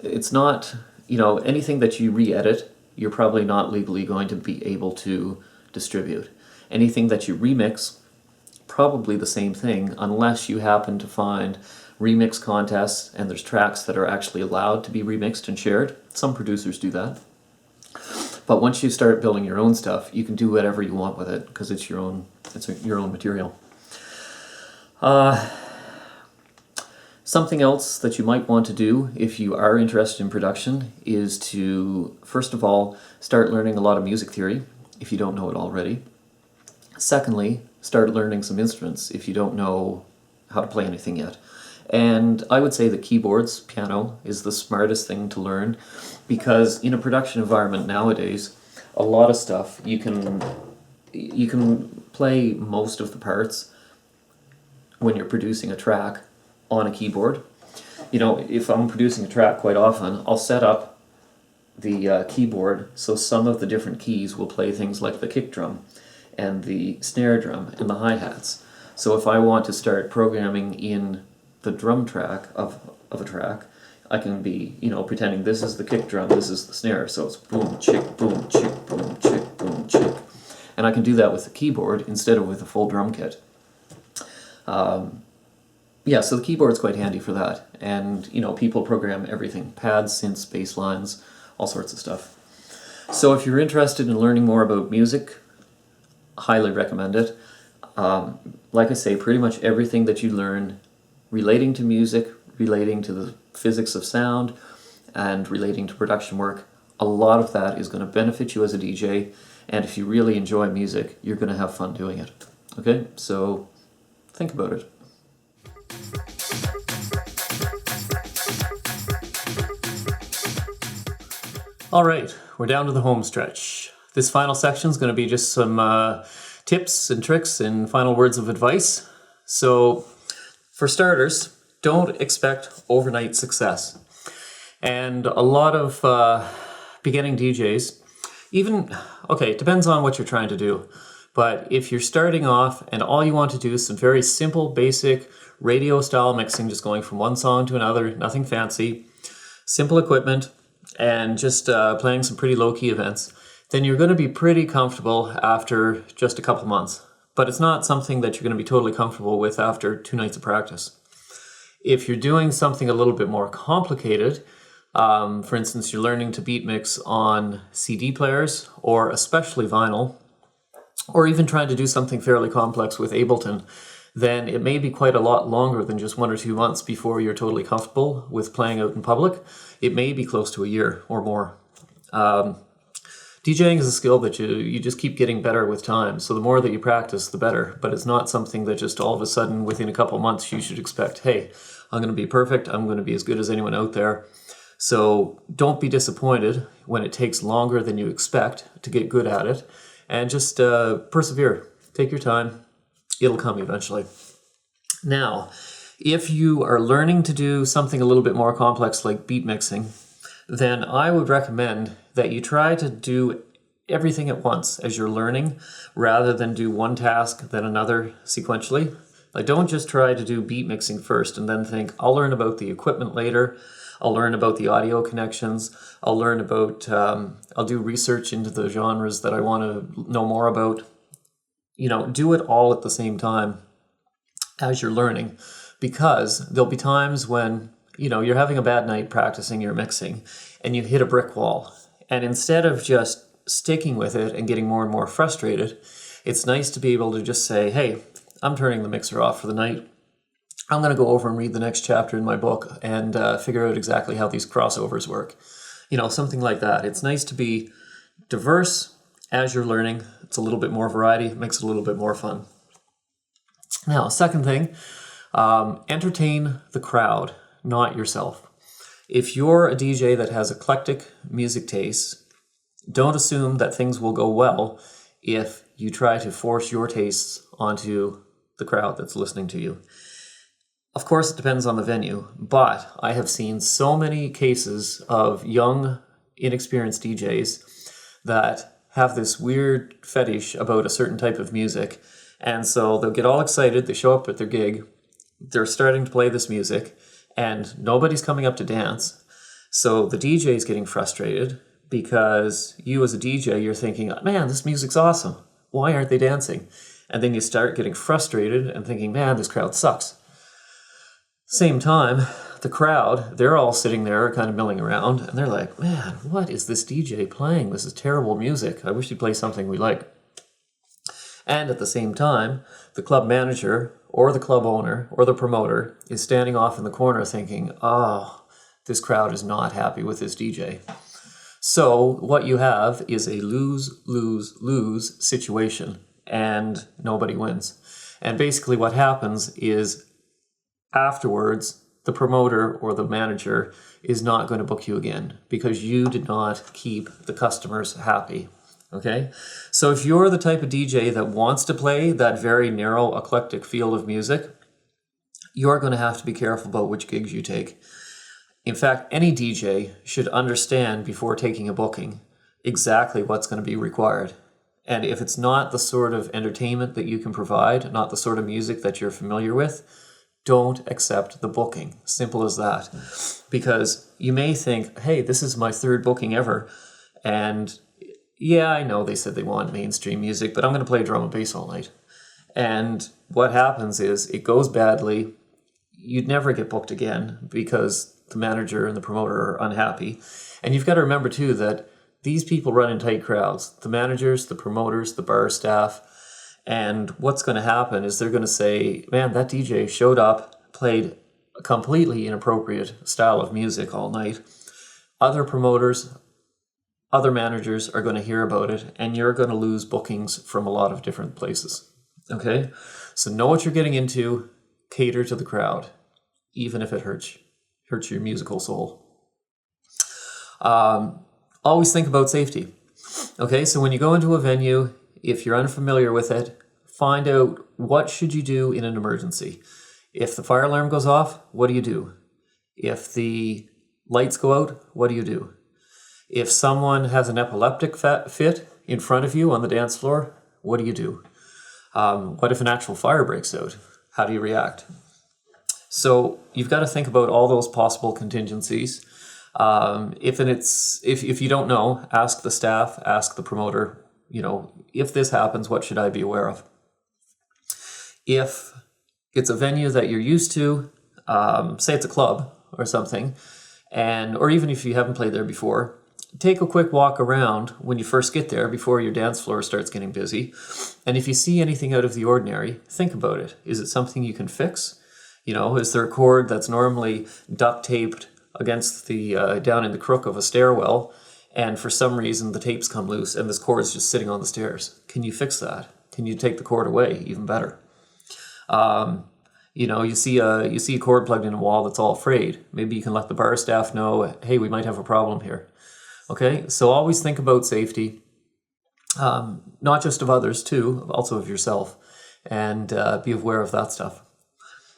[SPEAKER 1] It's not, anything that you re-edit, you're probably not legally going to be able to distribute. Anything that you remix, probably the same thing, unless you happen to find remix contests and there's tracks that are actually allowed to be remixed and shared. Some producers do that. But once you start building your own stuff, you can do whatever you want with it because it's your own material. Something else that you might want to do if you are interested in production is to, first of all, start learning a lot of music theory if you don't know it already. Secondly, start learning some instruments if you don't know how to play anything yet. And I would say that keyboards, piano, is the smartest thing to learn because in a production environment nowadays, a lot of stuff, you can play most of the parts when you're producing a track on a keyboard. If I'm producing a track quite often, I'll set up the keyboard so some of the different keys will play things like the kick drum and the snare drum and the hi-hats. So if I want to start programming in the drum track of a track, I can be, pretending this is the kick drum, this is the snare, so it's boom, chick, boom, chick, boom, chick, boom, chick. And I can do that with the keyboard instead of with a full drum kit. Yeah, so the keyboard's quite handy for that. And, people program everything. Pads, synths, bass lines, all sorts of stuff. So if you're interested in learning more about music, highly recommend it. Like I say, pretty much everything that you learn relating to music, relating to the physics of sound, and relating to production work, a lot of that is going to benefit you as a DJ. And if you really enjoy music, you're going to have fun doing it. Okay, so think about it. All right, we're down to the home stretch. This final section is going to be just some tips and tricks and final words of advice. So, for starters, don't expect overnight success. And a lot of beginning DJs, it depends on what you're trying to do. But if you're starting off and all you want to do is some very simple, basic radio style mixing, just going from one song to another, nothing fancy, simple equipment, and just playing some pretty low-key events, then you're going to be pretty comfortable after just a couple months. But it's not something that you're going to be totally comfortable with after 2 nights of practice. If you're doing something a little bit more complicated, for instance, you're learning to beat mix on CD players, or especially vinyl, or even trying to do something fairly complex with Ableton, then it may be quite a lot longer than just 1 or 2 months before you're totally comfortable with playing out in public. It may be close to a year or more. DJing is a skill that you just keep getting better with time. So the more that you practice, the better. But it's not something that just all of a sudden within a couple months you should expect, hey, I'm going to be perfect. I'm going to be as good as anyone out there. So don't be disappointed when it takes longer than you expect to get good at it. And just persevere. Take your time. It'll come eventually. Now, if you are learning to do something a little bit more complex like beat mixing, then I would recommend that you try to do everything at once as you're learning, rather than do one task then another sequentially. Like, don't just try to do beat mixing first and then think, I'll learn about the equipment later, I'll learn about the audio connections, I'll learn about, I'll do research into the genres that I want to know more about. Do it all at the same time as you're learning, because there'll be times when, you're having a bad night practicing your mixing and you hit a brick wall. And instead of just sticking with it and getting more and more frustrated, it's nice to be able to just say, hey, I'm turning the mixer off for the night. I'm going to go over and read the next chapter in my book and figure out exactly how these crossovers work. Something like that. It's nice to be diverse as you're learning. It's a little bit more variety. It makes it a little bit more fun. Now, second thing, entertain the crowd, not yourself. If you're a DJ that has eclectic music tastes, don't assume that things will go well if you try to force your tastes onto the crowd that's listening to you. Of course, it depends on the venue, but I have seen so many cases of young, inexperienced DJs that have this weird fetish about a certain type of music, and so they'll get all excited, they show up at their gig, they're starting to play this music, and nobody's coming up to dance. So the DJ is getting frustrated because you as a DJ, you're thinking, man, this music's awesome. Why aren't they dancing? And then you start getting frustrated and thinking, man, this crowd sucks. Same time, the crowd, they're all sitting there kind of milling around, and they're like, man, what is this DJ playing? This is terrible music. I wish he'd play something we like. And at the same time, the club manager or the club owner or the promoter is standing off in the corner thinking, oh, this crowd is not happy with this DJ. So what you have is a lose-lose-lose situation, and nobody wins. And basically what happens is afterwards, the promoter or the manager is not going to book you again because you did not keep the customers happy. Okay? So if you're the type of DJ that wants to play that very narrow, eclectic field of music, you're going to have to be careful about which gigs you take. In fact, any DJ should understand before taking a booking exactly what's going to be required. And if it's not the sort of entertainment that you can provide, not the sort of music that you're familiar with, don't accept the booking. Simple as that. Because you may think, hey, this is my third booking ever, and yeah, I know they said they want mainstream music, but I'm going to play drum and bass all night. And what happens is it goes badly. you'd never get booked again because the manager and the promoter are unhappy. And you've got to remember too that these people run in tight crowds, the managers, the promoters, the bar staff. And what's going to happen is they're going to say, man, that DJ showed up, played a completely inappropriate style of music all night. Other promoters, other managers are going to hear about it, and you're going to lose bookings from a lot of different places. Okay? So know what you're getting into, cater to the crowd, even if it hurts your musical soul. Always think about safety. Okay, so when you go into a venue, if you're unfamiliar with it, find out what should you do in an emergency. If the fire alarm goes off, what do you do? If the lights go out, what do you do? If someone has an epileptic fit in front of you on the dance floor, what do you do? What if an actual fire breaks out? How do you react? So you've got to think about all those possible contingencies. If you don't know, ask the staff, ask the promoter, if this happens, what should I be aware of? If it's a venue that you're used to, say it's a club or something, or even if you haven't played there before, take a quick walk around when you first get there before your dance floor starts getting busy. And if you see anything out of the ordinary, think about it. Is it something you can fix? Is there a cord that's normally duct taped against the down in the crook of a stairwell, and for some reason the tapes come loose and this cord is just sitting on the stairs? Can you fix that? Can you take the cord away? Even better. You see a cord plugged in a wall that's all frayed. Maybe you can let the bar staff know, hey, we might have a problem here. Okay, so always think about safety, not just of others too, also of yourself, and be aware of that stuff.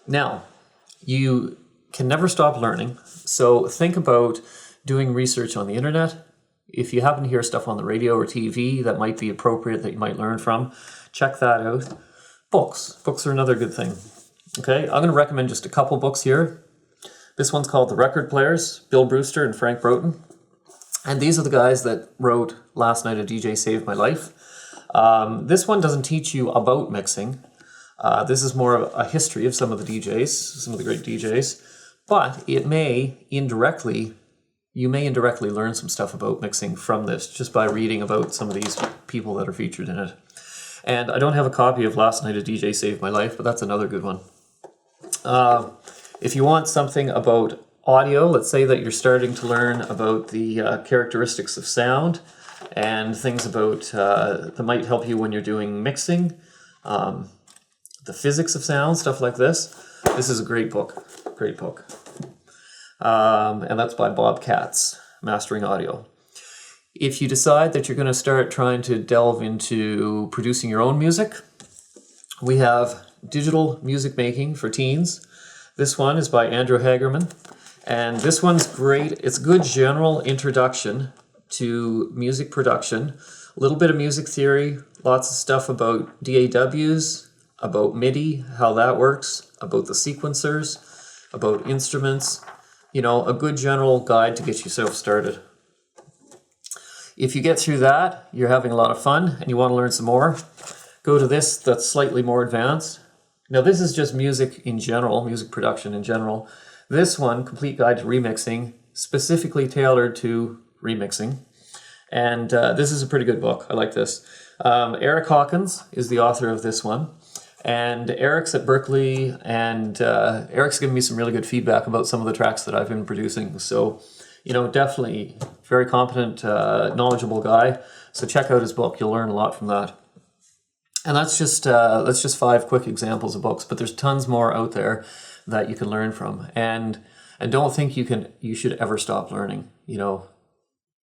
[SPEAKER 1] Now, you can never stop learning, so think about doing research on the internet. If you happen to hear stuff on the radio or TV that might be appropriate that you might learn from, check that out. Books are another good thing. Okay, I'm going to recommend just a couple books here. This one's called The Record Players, Bill Brewster and Frank Broughton. And these are the guys that wrote Last Night a DJ Saved My Life. This one doesn't teach you about mixing. This is more of a history of some of the DJs, some of the great DJs. But you may indirectly learn some stuff about mixing from this just by reading about some of these people that are featured in it. And I don't have a copy of Last Night a DJ Saved My Life, but that's another good one. If you want something about audio, let's say that you're starting to learn about the characteristics of sound and things about that might help you when you're doing mixing, the physics of sound, stuff like this. This is a great book. And that's by Bob Katz, Mastering Audio. If you decide that you're going to start trying to delve into producing your own music, we have Digital Music Making for Teens. This one is by Andrew Hagerman. And this one's great. It's a good general introduction to music production. A little bit of music theory, lots of stuff about DAWs, about MIDI, how that works, about the sequencers, about instruments. A good general guide to get yourself started. If you get through that, you're having a lot of fun and you want to learn some more, go to this that's slightly more advanced. Now this is just music in general, music production in general. This one, Complete Guide to Remixing, specifically tailored to remixing. And this is a pretty good book. I like this. Eric Hawkins is the author of this one. And Eric's at Berkeley, and Eric's given me some really good feedback about some of the tracks that I've been producing. So, definitely very competent, knowledgeable guy. So check out his book. You'll learn a lot from that. And that's just 5 quick examples of books, but there's tons more out there that you can learn from. And don't think you should ever stop learning.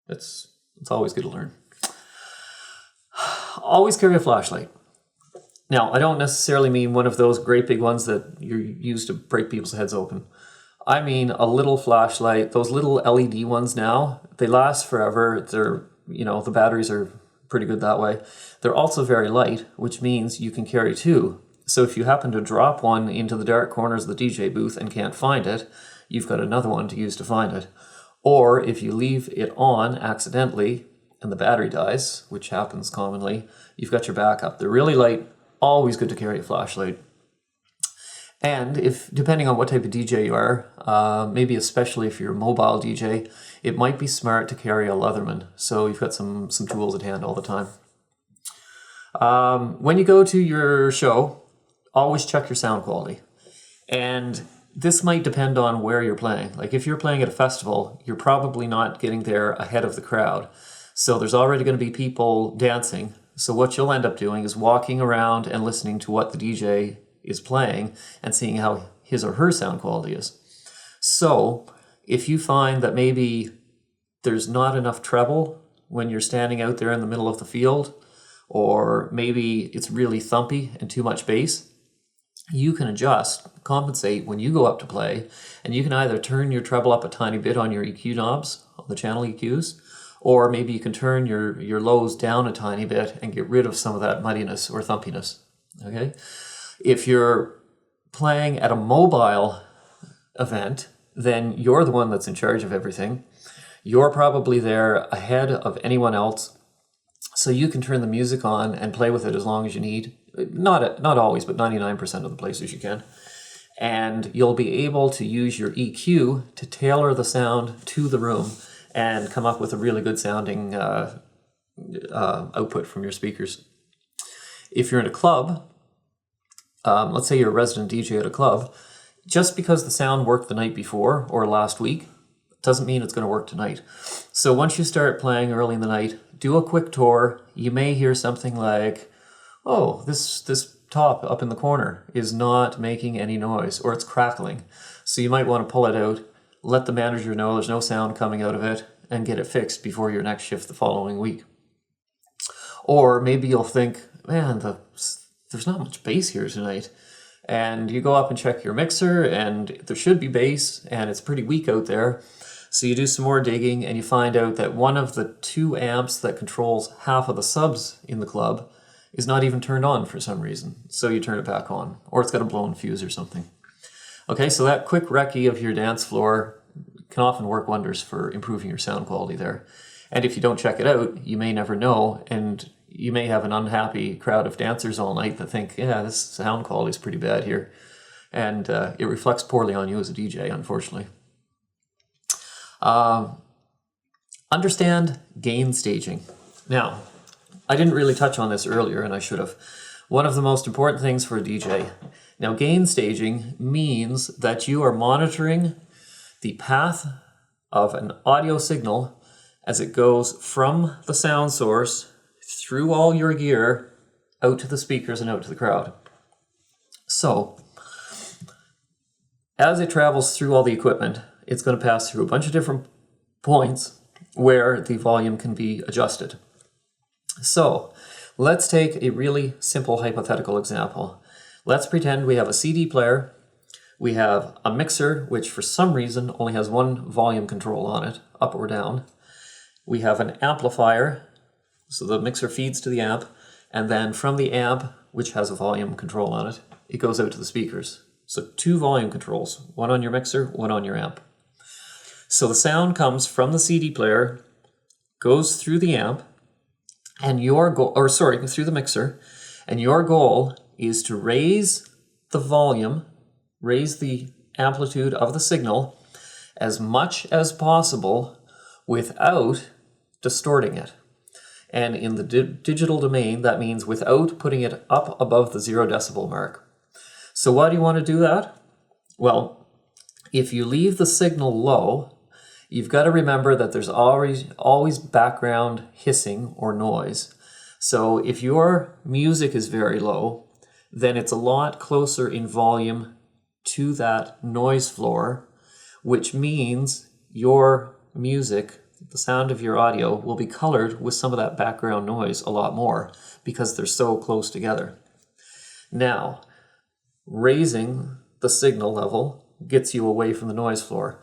[SPEAKER 1] It's always good to learn. Always carry a flashlight. Now, I don't necessarily mean one of those great big ones that you use to break people's heads open. I mean a little flashlight, those little LED ones now, they last forever. They're, the batteries are pretty good that way. They're also very light, which means you can carry 2. So if you happen to drop one into the dark corners of the DJ booth and can't find it, you've got another one to use to find it. Or if you leave it on accidentally and the battery dies, which happens commonly, you've got your backup. They're really light. Always good to carry a flashlight. And if, depending on what type of DJ you are, maybe especially if you're a mobile DJ, it might be smart to carry a Leatherman. So you've got some tools at hand all the time. When you go to your show, always check your sound quality. And this might depend on where you're playing. Like if you're playing at a festival, you're probably not getting there ahead of the crowd. So there's already going to be people dancing. So what you'll end up doing is walking around and listening to what the DJ is playing and seeing how his or her sound quality is. So if you find that maybe there's not enough treble when you're standing out there in the middle of the field, or maybe it's really thumpy and too much bass, you can adjust, compensate when you go up to play, and you can either turn your treble up a tiny bit on your EQ knobs, on the channel EQs, or maybe you can turn your lows down a tiny bit and get rid of some of that muddiness or thumpiness, okay? If you're playing at a mobile event, then you're the one that's in charge of everything. You're probably there ahead of anyone else, so you can turn the music on and play with it as long as you need. Not always, but 99% of the places you can. And you'll be able to use your EQ to tailor the sound to the room and come up with a really good sounding output from your speakers. If you're in a club, let's say you're a resident DJ at a club, just because the sound worked the night before or last week doesn't mean it's going to work tonight. So once you start playing early in the night, do a quick tour. You may hear something like, oh, this top up in the corner is not making any noise, or it's crackling. So you might want to pull it out, let the manager know there's no sound coming out of it, and get it fixed before your next shift the following week. Or maybe you'll think, man, there's not much bass here tonight. And you go up and check your mixer, and there should be bass, and it's pretty weak out there. So you do some more digging, and you find out that one of the 2 amps that controls half of the subs in the club is not even turned on for some reason. So you turn it back on, or it's got a blown fuse or something. Okay, so that quick recce of your dance floor can often work wonders for improving your sound quality there. And if you don't check it out, you may never know, and you may have an unhappy crowd of dancers all night that think, yeah, this sound quality is pretty bad here. And it reflects poorly on you as a DJ, unfortunately. Understand gain staging. Now, I didn't really touch on this earlier, and I should have. One of the most important things for a DJ. Now, gain staging means that you are monitoring the path of an audio signal as it goes from the sound source through all your gear out to the speakers and out to the crowd. So, as it travels through all the equipment, it's going to pass through a bunch of different points where the volume can be adjusted. So, let's take a really simple hypothetical example. Let's pretend we have a CD player, we have a mixer, which for some reason only has one volume control on it, up or down. We have an amplifier, so the mixer feeds to the amp, and then from the amp, which has a volume control on it, it goes out to the speakers. So 2 volume controls, one on your mixer, one on your amp. So the sound comes from the CD player, goes through the amp, and through the mixer, and your goal is to raise the volume, raise the amplitude of the signal as much as possible without distorting it. And in the digital domain, that means without putting it up above the 0 decibel mark. So why do you want to do that? Well, if you leave the signal low, you've got to remember that there's always background hissing or noise. So if your music is very low, then it's a lot closer in volume to that noise floor, which means your music, the sound of your audio, will be colored with some of that background noise a lot more because they're so close together. Now, raising the signal level gets you away from the noise floor,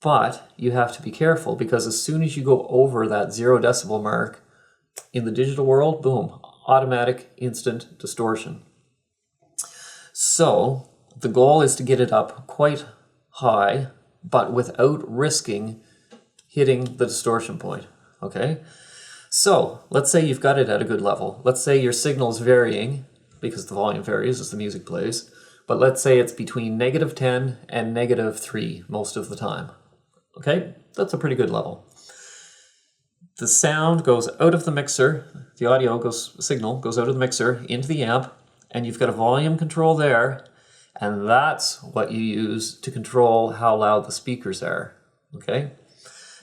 [SPEAKER 1] but you have to be careful because as soon as you go over that 0 decibel mark, in the digital world, boom, automatic instant distortion. So the goal is to get it up quite high, but without risking hitting the distortion point, okay? So let's say you've got it at a good level. Let's say your signal's varying, because the volume varies as the music plays, but let's say it's between -10 and -3 most of the time. Okay, that's a pretty good level. The sound goes out of the mixer, the signal goes out of the mixer into the amp, and you've got a volume control there, and that's what you use to control how loud the speakers are. Okay?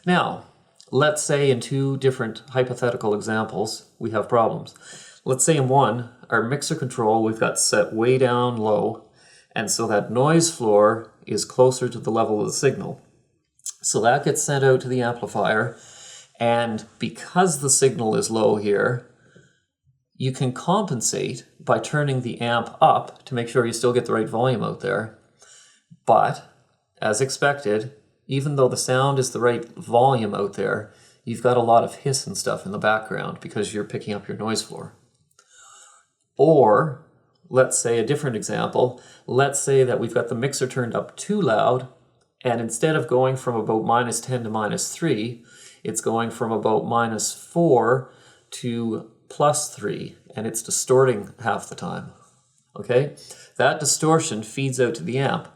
[SPEAKER 1] Now, let's say in two different hypothetical examples, we have problems. Let's say in one, our mixer control we've got set way down low, and so that noise floor is closer to the level of the signal. So that gets sent out to the amplifier, and because the signal is low here, you can compensate by turning the amp up to make sure you still get the right volume out there. But, as expected, even though the sound is the right volume out there, you've got a lot of hiss and stuff in the background because you're picking up your noise floor. Or, let's say a different example, let's say that we've got the mixer turned up too loud, and instead of going from about -10 to -3, it's going from about -4 to +3, and it's distorting half the time. Okay? That distortion feeds out to the amp.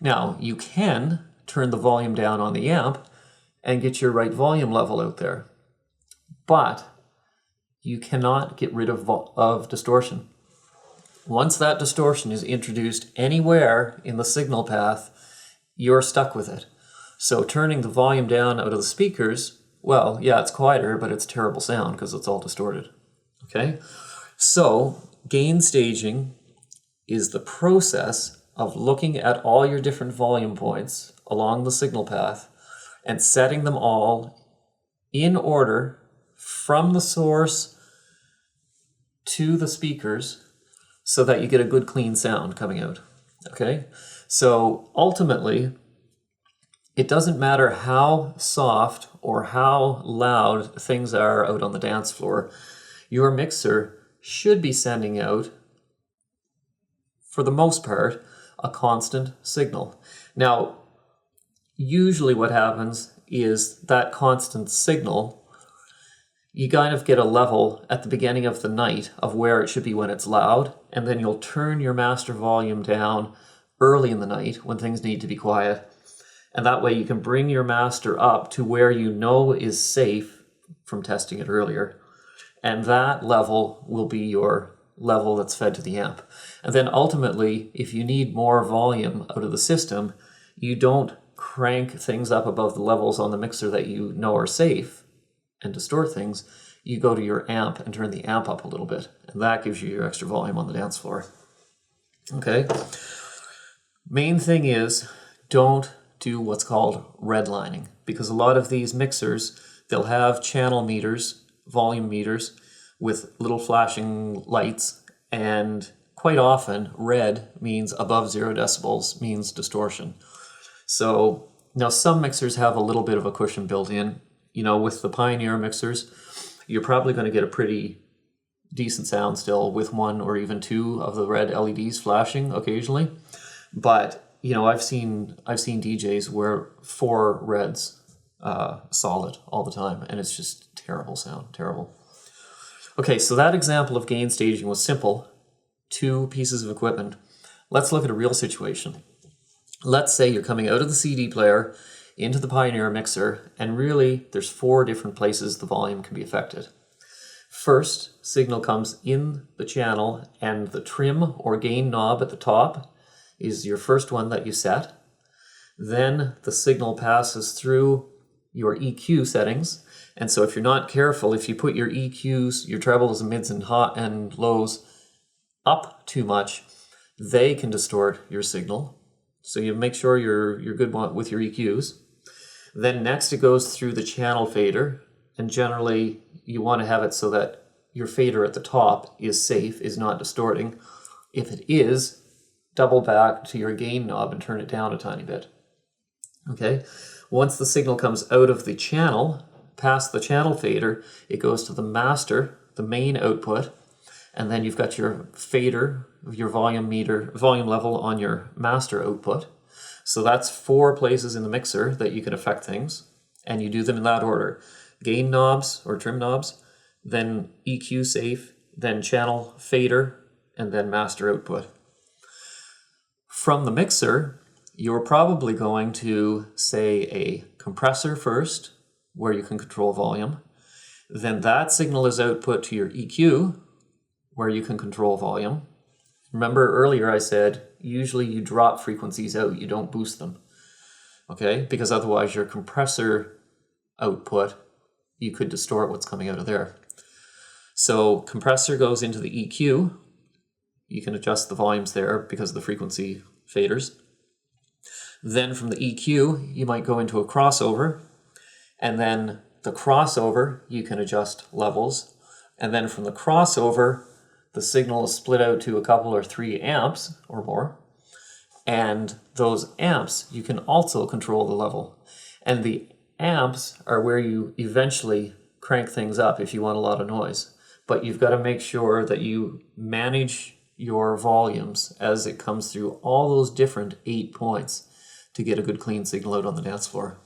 [SPEAKER 1] Now, you can turn the volume down on the amp and get your right volume level out there, but you cannot get rid of distortion. Once that distortion is introduced anywhere in the signal path, you're stuck with it. So turning the volume down out of the speakers, well, yeah, it's quieter, but it's terrible sound because it's all distorted. Okay? So gain staging is the process of looking at all your different volume points along the signal path and setting them all in order from the source to the speakers so that you get a good clean sound coming out. Okay? So ultimately, it doesn't matter how soft or how loud things are out on the dance floor, your mixer should be sending out, for the most part, a constant signal. Now, usually what happens is that constant signal, you kind of get a level at the beginning of the night of where it should be when it's loud, and then you'll turn your master volume down early in the night when things need to be quiet. And that way you can bring your master up to where you know is safe from testing it earlier. And that level will be your level that's fed to the amp. And then ultimately, if you need more volume out of the system, you don't crank things up above the levels on the mixer that you know are safe and distort things. You go to your amp and turn the amp up a little bit. And that gives you your extra volume on the dance floor. Okay? Main thing is, don't do what's called redlining, because a lot of these mixers, they'll have channel meters, volume meters, with little flashing lights, and quite often red means above 0 decibels, means distortion. So now some mixers have a little bit of a cushion built in. You know, with the Pioneer mixers, you're probably going to get a pretty decent sound still with 1 or even 2 of the red LEDs flashing occasionally. But you know, I've seen DJs where 4 reds solid all the time, and it's just terrible sound, terrible. Okay, so that example of gain staging was simple. 2 pieces of equipment. Let's look at a real situation. Let's say you're coming out of the CD player into the Pioneer mixer, and really there's 4 different places the volume can be affected. First, signal comes in the channel, and the trim or gain knob at the top is your first one that you set. Then the signal passes through your EQ settings. And so if you're not careful, if you put your EQs, your trebles and mids and hot and lows up too much, they can distort your signal. So you make sure you're good with your EQs. Then next it goes through the channel fader. And generally you want to have it so that your fader at the top is safe, is not distorting. If it is, double back to your gain knob and turn it down a tiny bit. Okay? Once the signal comes out of the channel, past the channel fader, it goes to the master, the main output, and then you've got your fader, your volume meter, volume level on your master output. So that's 4 places in the mixer that you can affect things, and you do them in that order. Gain knobs or trim knobs, then EQ safe, then channel fader, and then master output. From the mixer, you're probably going to say a compressor first, where you can control volume. Then that signal is output to your EQ, where you can control volume. Remember earlier I said, usually you drop frequencies out, you don't boost them. Okay, because otherwise your compressor output, you could distort what's coming out of there. So compressor goes into the EQ. You can adjust the volumes there because of the frequency faders. Then from the EQ, you might go into a crossover. And then the crossover, you can adjust levels. And then from the crossover, the signal is split out to a couple or 3 amps or more. And those amps, you can also control the level. And the amps are where you eventually crank things up if you want a lot of noise. But you've got to make sure that you manage your volumes as it comes through all those different 8 points to get a good clean signal out on the dance floor.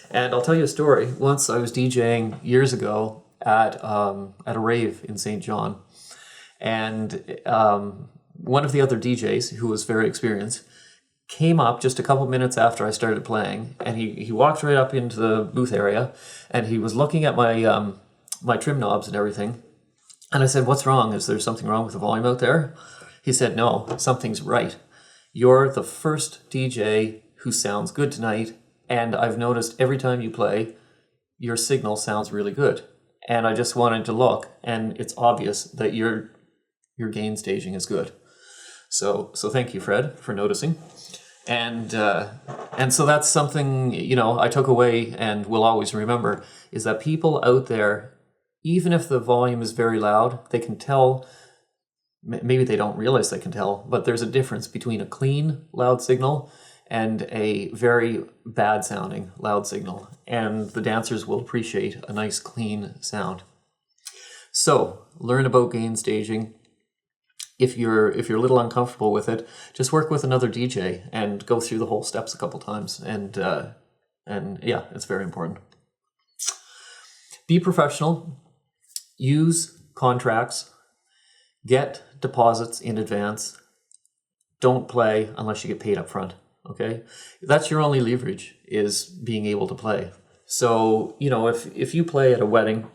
[SPEAKER 1] And I'll tell you a story. Once I was DJing years ago at a rave in St. John. And one of the other DJs, who was very experienced, came up just a couple minutes after I started playing, and he walked right up into the booth area, and he was looking at my my trim knobs and everything. And I said, "What's wrong? Is there something wrong with the volume out there?" He said, "No, something's right. You're the first DJ who sounds good tonight, and I've noticed every time you play, your signal sounds really good. And I just wanted to look, and it's obvious that your gain staging is good. So thank you, Fred, for noticing." And so that's something, you know, I took away and will always remember, is that people out there, even if the volume is very loud, they can tell, maybe they don't realize they can tell, but there's a difference between a clean, loud signal and a very bad sounding loud signal. And the dancers will appreciate a nice, clean sound. So learn about gain staging. If you're a little uncomfortable with it, just work with another DJ and go through the whole steps a couple times. And yeah, it's very important. Be professional. Use contracts. Get deposits in advance. Don't play unless you get paid up front. Okay, that's your only leverage, is being able to play. So, you know, if you play at a wedding,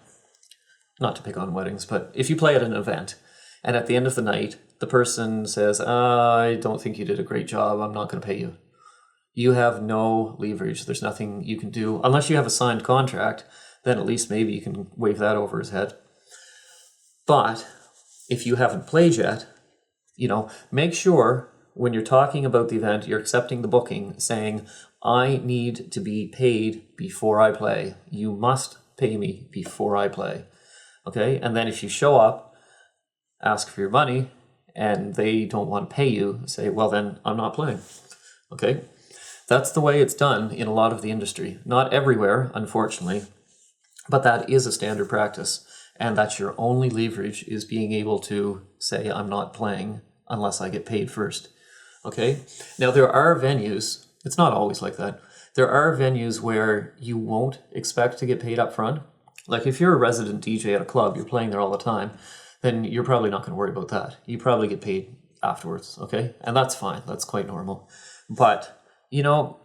[SPEAKER 1] not to pick on weddings, but if you play at an event, and at the end of the night, the person says, "I don't think you did a great job, I'm not going to pay you." You have no leverage. There's nothing you can do. Unless you have a signed contract, then at least maybe you can wave that over his head. But if you haven't played yet, you know, make sure when you're talking about the event, you're accepting the booking, saying, "I need to be paid before I play. You must pay me before I play." Okay? And then if you show up, ask for your money, and they don't want to pay you, say, "Well, then I'm not playing." Okay? That's the way it's done in a lot of the industry. Not everywhere, unfortunately, but that is a standard practice. And that's your only leverage, is being able to say, "I'm not playing unless I get paid first." Okay? Now, there are venues, it's not always like that. There are venues where you won't expect to get paid up front. Like if you're a resident DJ at a club, you're playing there all the time, then you're probably not going to worry about that. You probably get paid afterwards, okay? And that's fine. That's quite normal. But, you know,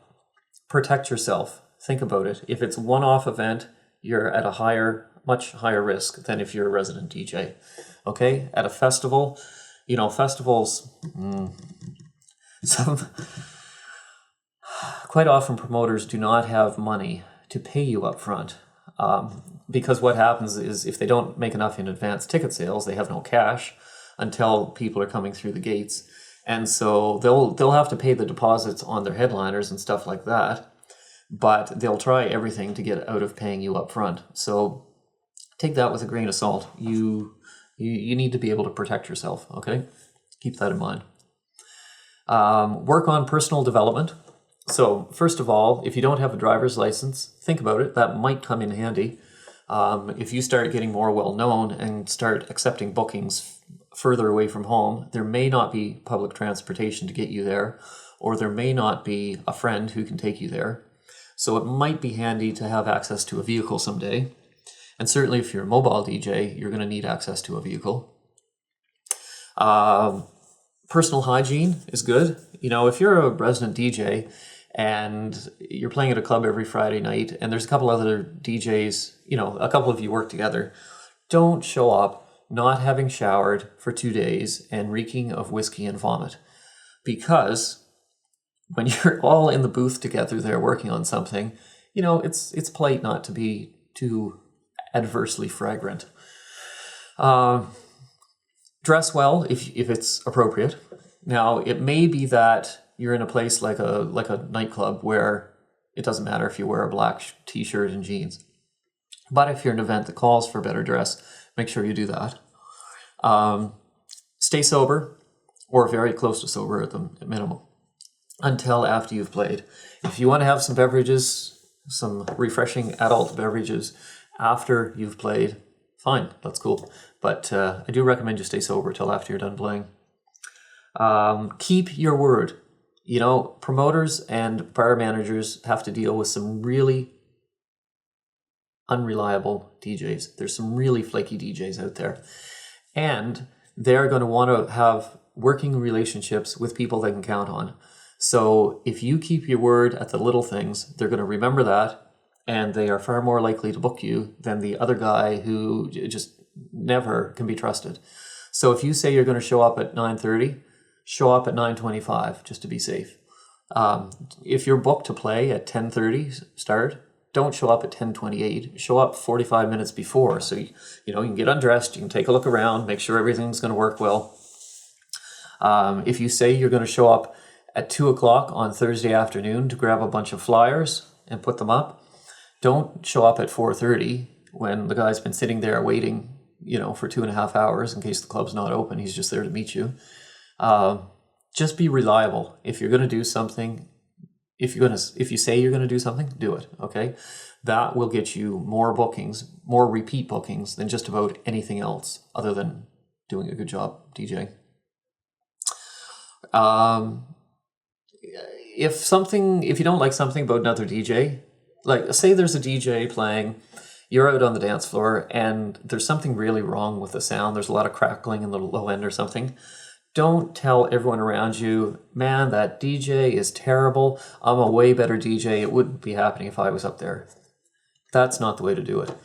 [SPEAKER 1] protect yourself. Think about it. If it's a one-off event, you're at a much higher risk than if you're a resident DJ, okay? At a festival, you know, festivals, quite often promoters do not have money to pay you up front. Because what happens is, if they don't make enough in advance ticket sales, they have no cash until people are coming through the gates. And so they'll have to pay the deposits on their headliners and stuff like that, but they'll try everything to get out of paying you up front. So take that with a grain of salt. You need to be able to protect yourself, okay? Keep that in mind. Work on personal development. So first of all, if you don't have a driver's license, think about it. That might come in handy. If you start getting more well-known and start accepting bookings further away from home, there may not be public transportation to get you there, or there may not be a friend who can take you there. So it might be handy to have access to a vehicle someday. And certainly if you're a mobile DJ, you're going to need access to a vehicle. Personal hygiene is good. If you're a resident DJ and you're playing at a club every Friday night and there's a couple other DJs, a couple of you work together, don't show up not having showered for 2 days and reeking of whiskey and vomit. Because when you're all in the booth together there working on something, it's polite not to be too adversely fragrant. Dress well if it's appropriate. Now, it may be that you're in a place like a nightclub where it doesn't matter if you wear a black t-shirt and jeans. But if you're in an event that calls for better dress, make sure you do that. Stay sober, or very close to sober at the minimum, until after you've played. If you want to have some beverages, some refreshing adult beverages after you've played, fine, that's cool. But I do recommend you stay sober till after you're done playing. Keep your word. Promoters and bar managers have to deal with some really unreliable DJs. There's some really flaky DJs out there. And they're going to want to have working relationships with people they can count on. So if you keep your word at the little things, they're going to remember that, and they are far more likely to book you than the other guy who just never can be trusted. So if you say you're going to show up at 9:30, show up at 9:25 just to be safe. If you're booked to play at 10:30 start, don't show up at 10:28. Show up 45 minutes before, so you can get undressed, you can take a look around, make sure everything's going to work well. If you say you're going to show up at 2 o'clock on Thursday afternoon to grab a bunch of flyers and put them up, don't show up at 4:30 when the guy's been sitting there waiting, for 2.5 hours in case the club's not open. He's just there to meet you. Just be reliable. If you're going to do something, if you say you're going to do something, do it. Okay, that will get you more bookings, more repeat bookings than just about anything else, other than doing a good job DJing. If you don't like something about another DJ, like say there's a DJ playing, you're out on the dance floor and there's something really wrong with the sound, there's a lot of crackling in the low end or something, don't tell everyone around you, man, that DJ is terrible, I'm a way better DJ, it wouldn't be happening if I was up there. That's not the way to do it.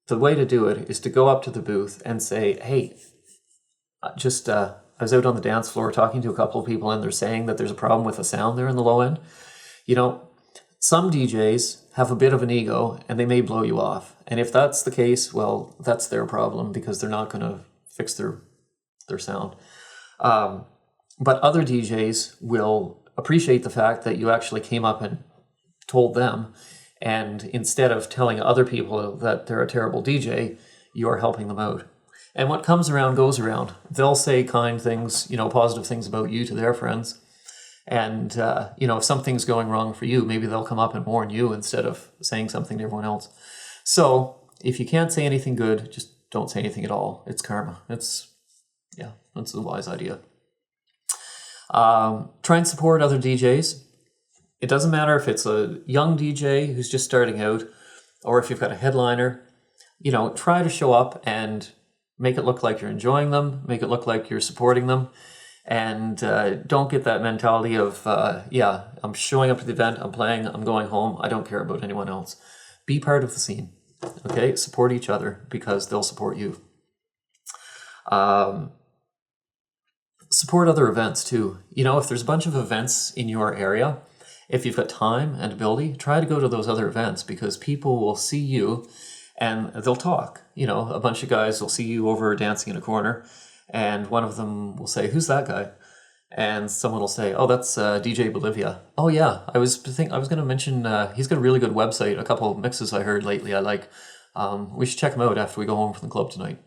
[SPEAKER 1] The way to do it is to go up to the booth and say, hey, I was out on the dance floor talking to a couple of people and they're saying that there's a problem with the sound there in the low end. Some DJs have a bit of an ego and they may blow you off. And if that's the case, well, that's their problem because they're not going to fix their sound. But other DJs will appreciate the fact that you actually came up and told them. And instead of telling other people that they're a terrible DJ, you're helping them out. And what comes around goes around. They'll say kind things, positive things about you to their friends. And, if something's going wrong for you, maybe they'll come up and warn you instead of saying something to everyone else. So if you can't say anything good, just don't say anything at all. It's karma. That's a wise idea. Try and support other DJs. It doesn't matter if it's a young DJ who's just starting out or if you've got a headliner. Try to show up and make it look like you're enjoying them, make it look like you're supporting them, and don't get that mentality of, I'm showing up to the event, I'm playing, I'm going home, I don't care about anyone else. Be part of the scene, okay? Support each other because they'll support you. Support other events too. If there's a bunch of events in your area, if you've got time and ability, try to go to those other events because people will see you and they'll talk. A bunch of guys will see you over dancing in a corner and one of them will say, who's that guy? And someone will say, oh, that's DJ Bolivia. Oh yeah, I was going to mention, he's got a really good website, a couple of mixes I heard lately I like. We should check him out after we go home from the club tonight.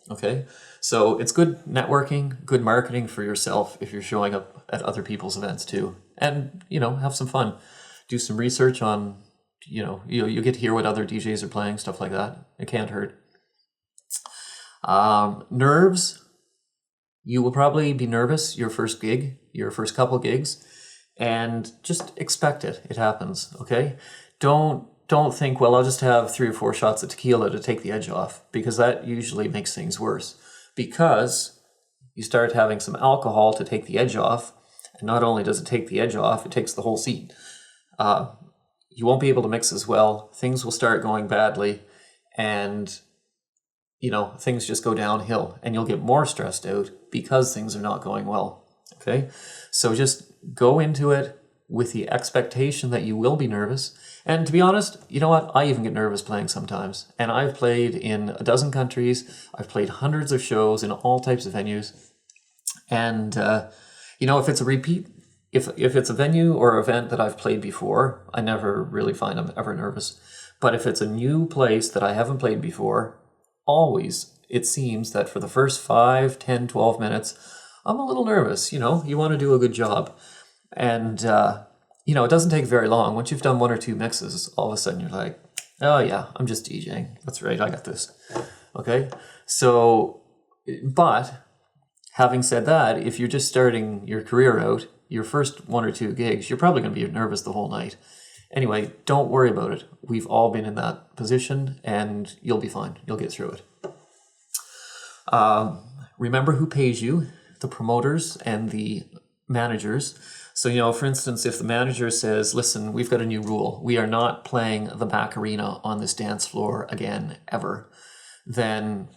[SPEAKER 1] Okay? So it's good networking, good marketing for yourself if you're showing up at other people's events too. And, have some fun. Do some research on, you get to hear what other DJs are playing, stuff like that. It can't hurt. Nerves. You will probably be nervous your first gig, your first couple gigs, and just expect it. It happens, okay? Don't think, well, I'll just have 3 or 4 shots of tequila to take the edge off, because that usually makes things worse. Because you start having some alcohol to take the edge off, And not only does it take the edge off, it takes the whole scene. You won't be able to mix as well. Things will start going badly, and things just go downhill, and you'll get more stressed out because things are not going well. Okay? So just go into it with the expectation that you will be nervous. And to be honest, you know what? I even get nervous playing sometimes. And I've played in a dozen countries. I've played hundreds of shows in all types of venues. And, if it's a repeat, if it's a venue or event that I've played before, I never really find I'm ever nervous. But if it's a new place that I haven't played before, always, it seems that for the first 5, 10, 12 minutes, I'm a little nervous. You want to do a good job. And, it doesn't take very long. Once you've done 1 or 2 mixes, all of a sudden you're like, oh yeah, I'm just DJing. That's right, I got this. Okay? So, but having said that, if you're just starting your career out, your first 1 or 2 gigs, you're probably going to be nervous the whole night. Anyway, don't worry about it. We've all been in that position, and you'll be fine. You'll get through it. Remember who pays you, the promoters and the managers. So, for instance, if the manager says, listen, we've got a new rule. We are not playing the Macarena on this dance floor again, ever. Then,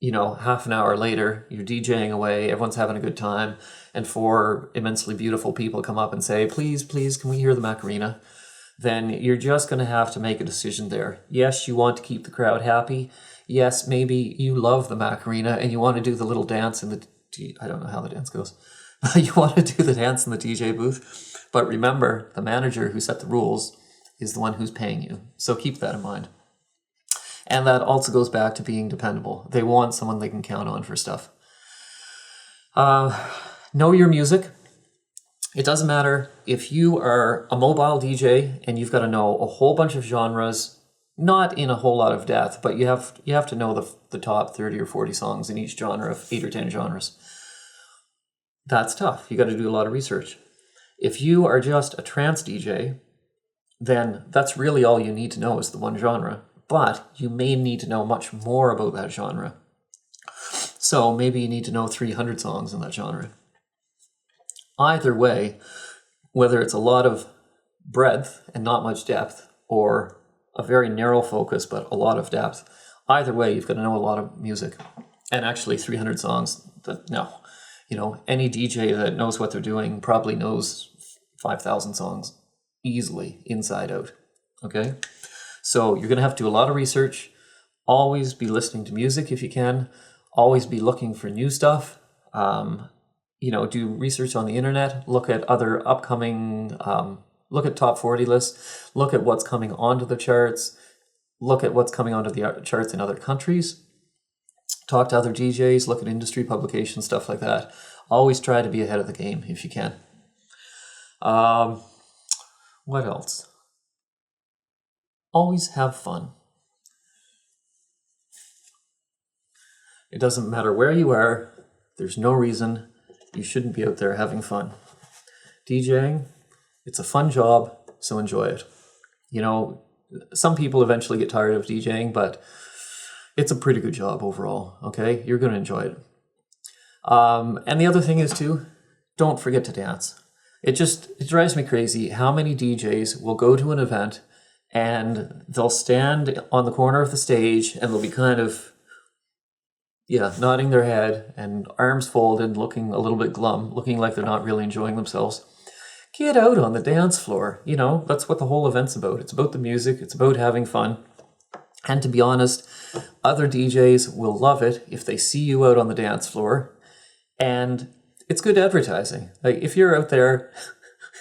[SPEAKER 1] half an hour later, you're DJing away, everyone's having a good time, and 4 immensely beautiful people come up and say, please, can we hear the Macarena? Then you're just going to have to make a decision there. Yes, you want to keep the crowd happy. Yes, maybe you love the Macarena and you want to do the little dance in I don't know how the dance goes. You want to do the dance in the DJ booth. But remember, the manager who set the rules is the one who's paying you. So keep that in mind. And that also goes back to being dependable. They want someone they can count on for stuff. Know your music. It doesn't matter if you are a mobile DJ and you've got to know a whole bunch of genres, not in a whole lot of depth, but you have to know the top 30 or 40 songs in each genre of 8 or 10 genres. That's tough. You got to do a lot of research. If you are just a trance DJ, then that's really all you need to know is the one genre. But you may need to know much more about that genre. So maybe you need to know 300 songs in that genre. Either way, whether it's a lot of breadth and not much depth, or a very narrow focus but a lot of depth, either way, you've got to know a lot of music. And actually 300 songs, any DJ that knows what they're doing probably knows 5,000 songs easily, inside out. Okay? So you're going to have to do a lot of research. Always be listening to music if you can. Always be looking for new stuff. Do research on the internet. Look at other upcoming, look at top 40 lists. Look at what's coming onto the charts. Look at what's coming onto the charts in other countries. Talk to other DJs. Look at industry publications, stuff like that. Always try to be ahead of the game if you can. What else? Always have fun. It doesn't matter where you are. There's no reason you shouldn't be out there having fun. DJing, it's a fun job, so enjoy it. Some people eventually get tired of DJing, but it's a pretty good job overall, okay? You're going to enjoy it. And the other thing is, too, don't forget to dance. It drives me crazy how many DJs will go to an event and they'll stand on the corner of the stage and they'll be kind of, nodding their head and arms folded, looking a little bit glum, looking like they're not really enjoying themselves. Get out on the dance floor. That's what the whole event's about. It's about the music. It's about having fun. And to be honest, other DJs will love it if they see you out on the dance floor. And it's good advertising. Like if you're out there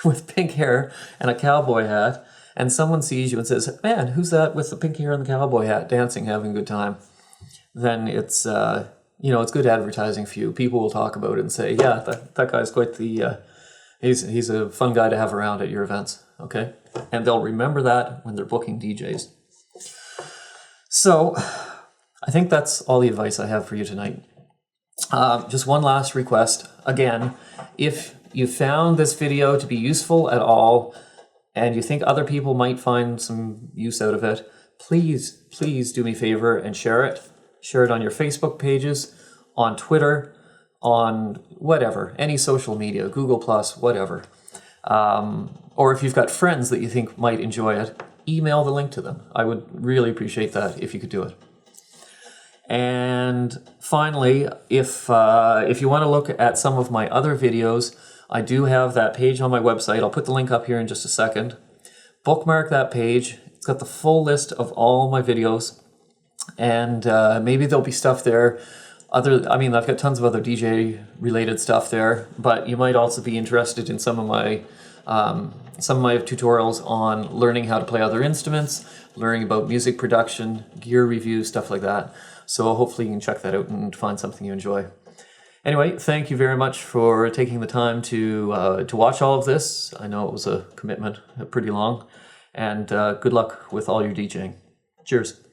[SPEAKER 1] with pink hair and a cowboy hat and someone sees you and says, man, who's that with the pink hair and the cowboy hat dancing, having a good time? Then it's, it's good advertising for you. People will talk about it and say, yeah, that guy's quite the, he's a fun guy to have around at your events, okay? And they'll remember that when they're booking DJs. So I think that's all the advice I have for you tonight. Just one last request. Again, if you found this video to be useful at all and you think other people might find some use out of it, please do me a favor and share it. Share it on your Facebook pages, on Twitter, on whatever, any social media, Google Plus, whatever. Or if you've got friends that you think might enjoy it, email the link to them. I would really appreciate that if you could do it. And finally, if you want to look at some of my other videos, I do have that page on my website. I'll put the link up here in just a second. Bookmark that page. It's got the full list of all my videos, and maybe there'll be stuff there. I've got tons of other DJ related stuff there, but you might also be interested in some of my tutorials on learning how to play other instruments, learning about music production, gear review, stuff like that. So hopefully you can check that out and find something you enjoy. Anyway, thank you very much for taking the time to watch all of this. I know it was a commitment, pretty long, and good luck with all your DJing. Cheers.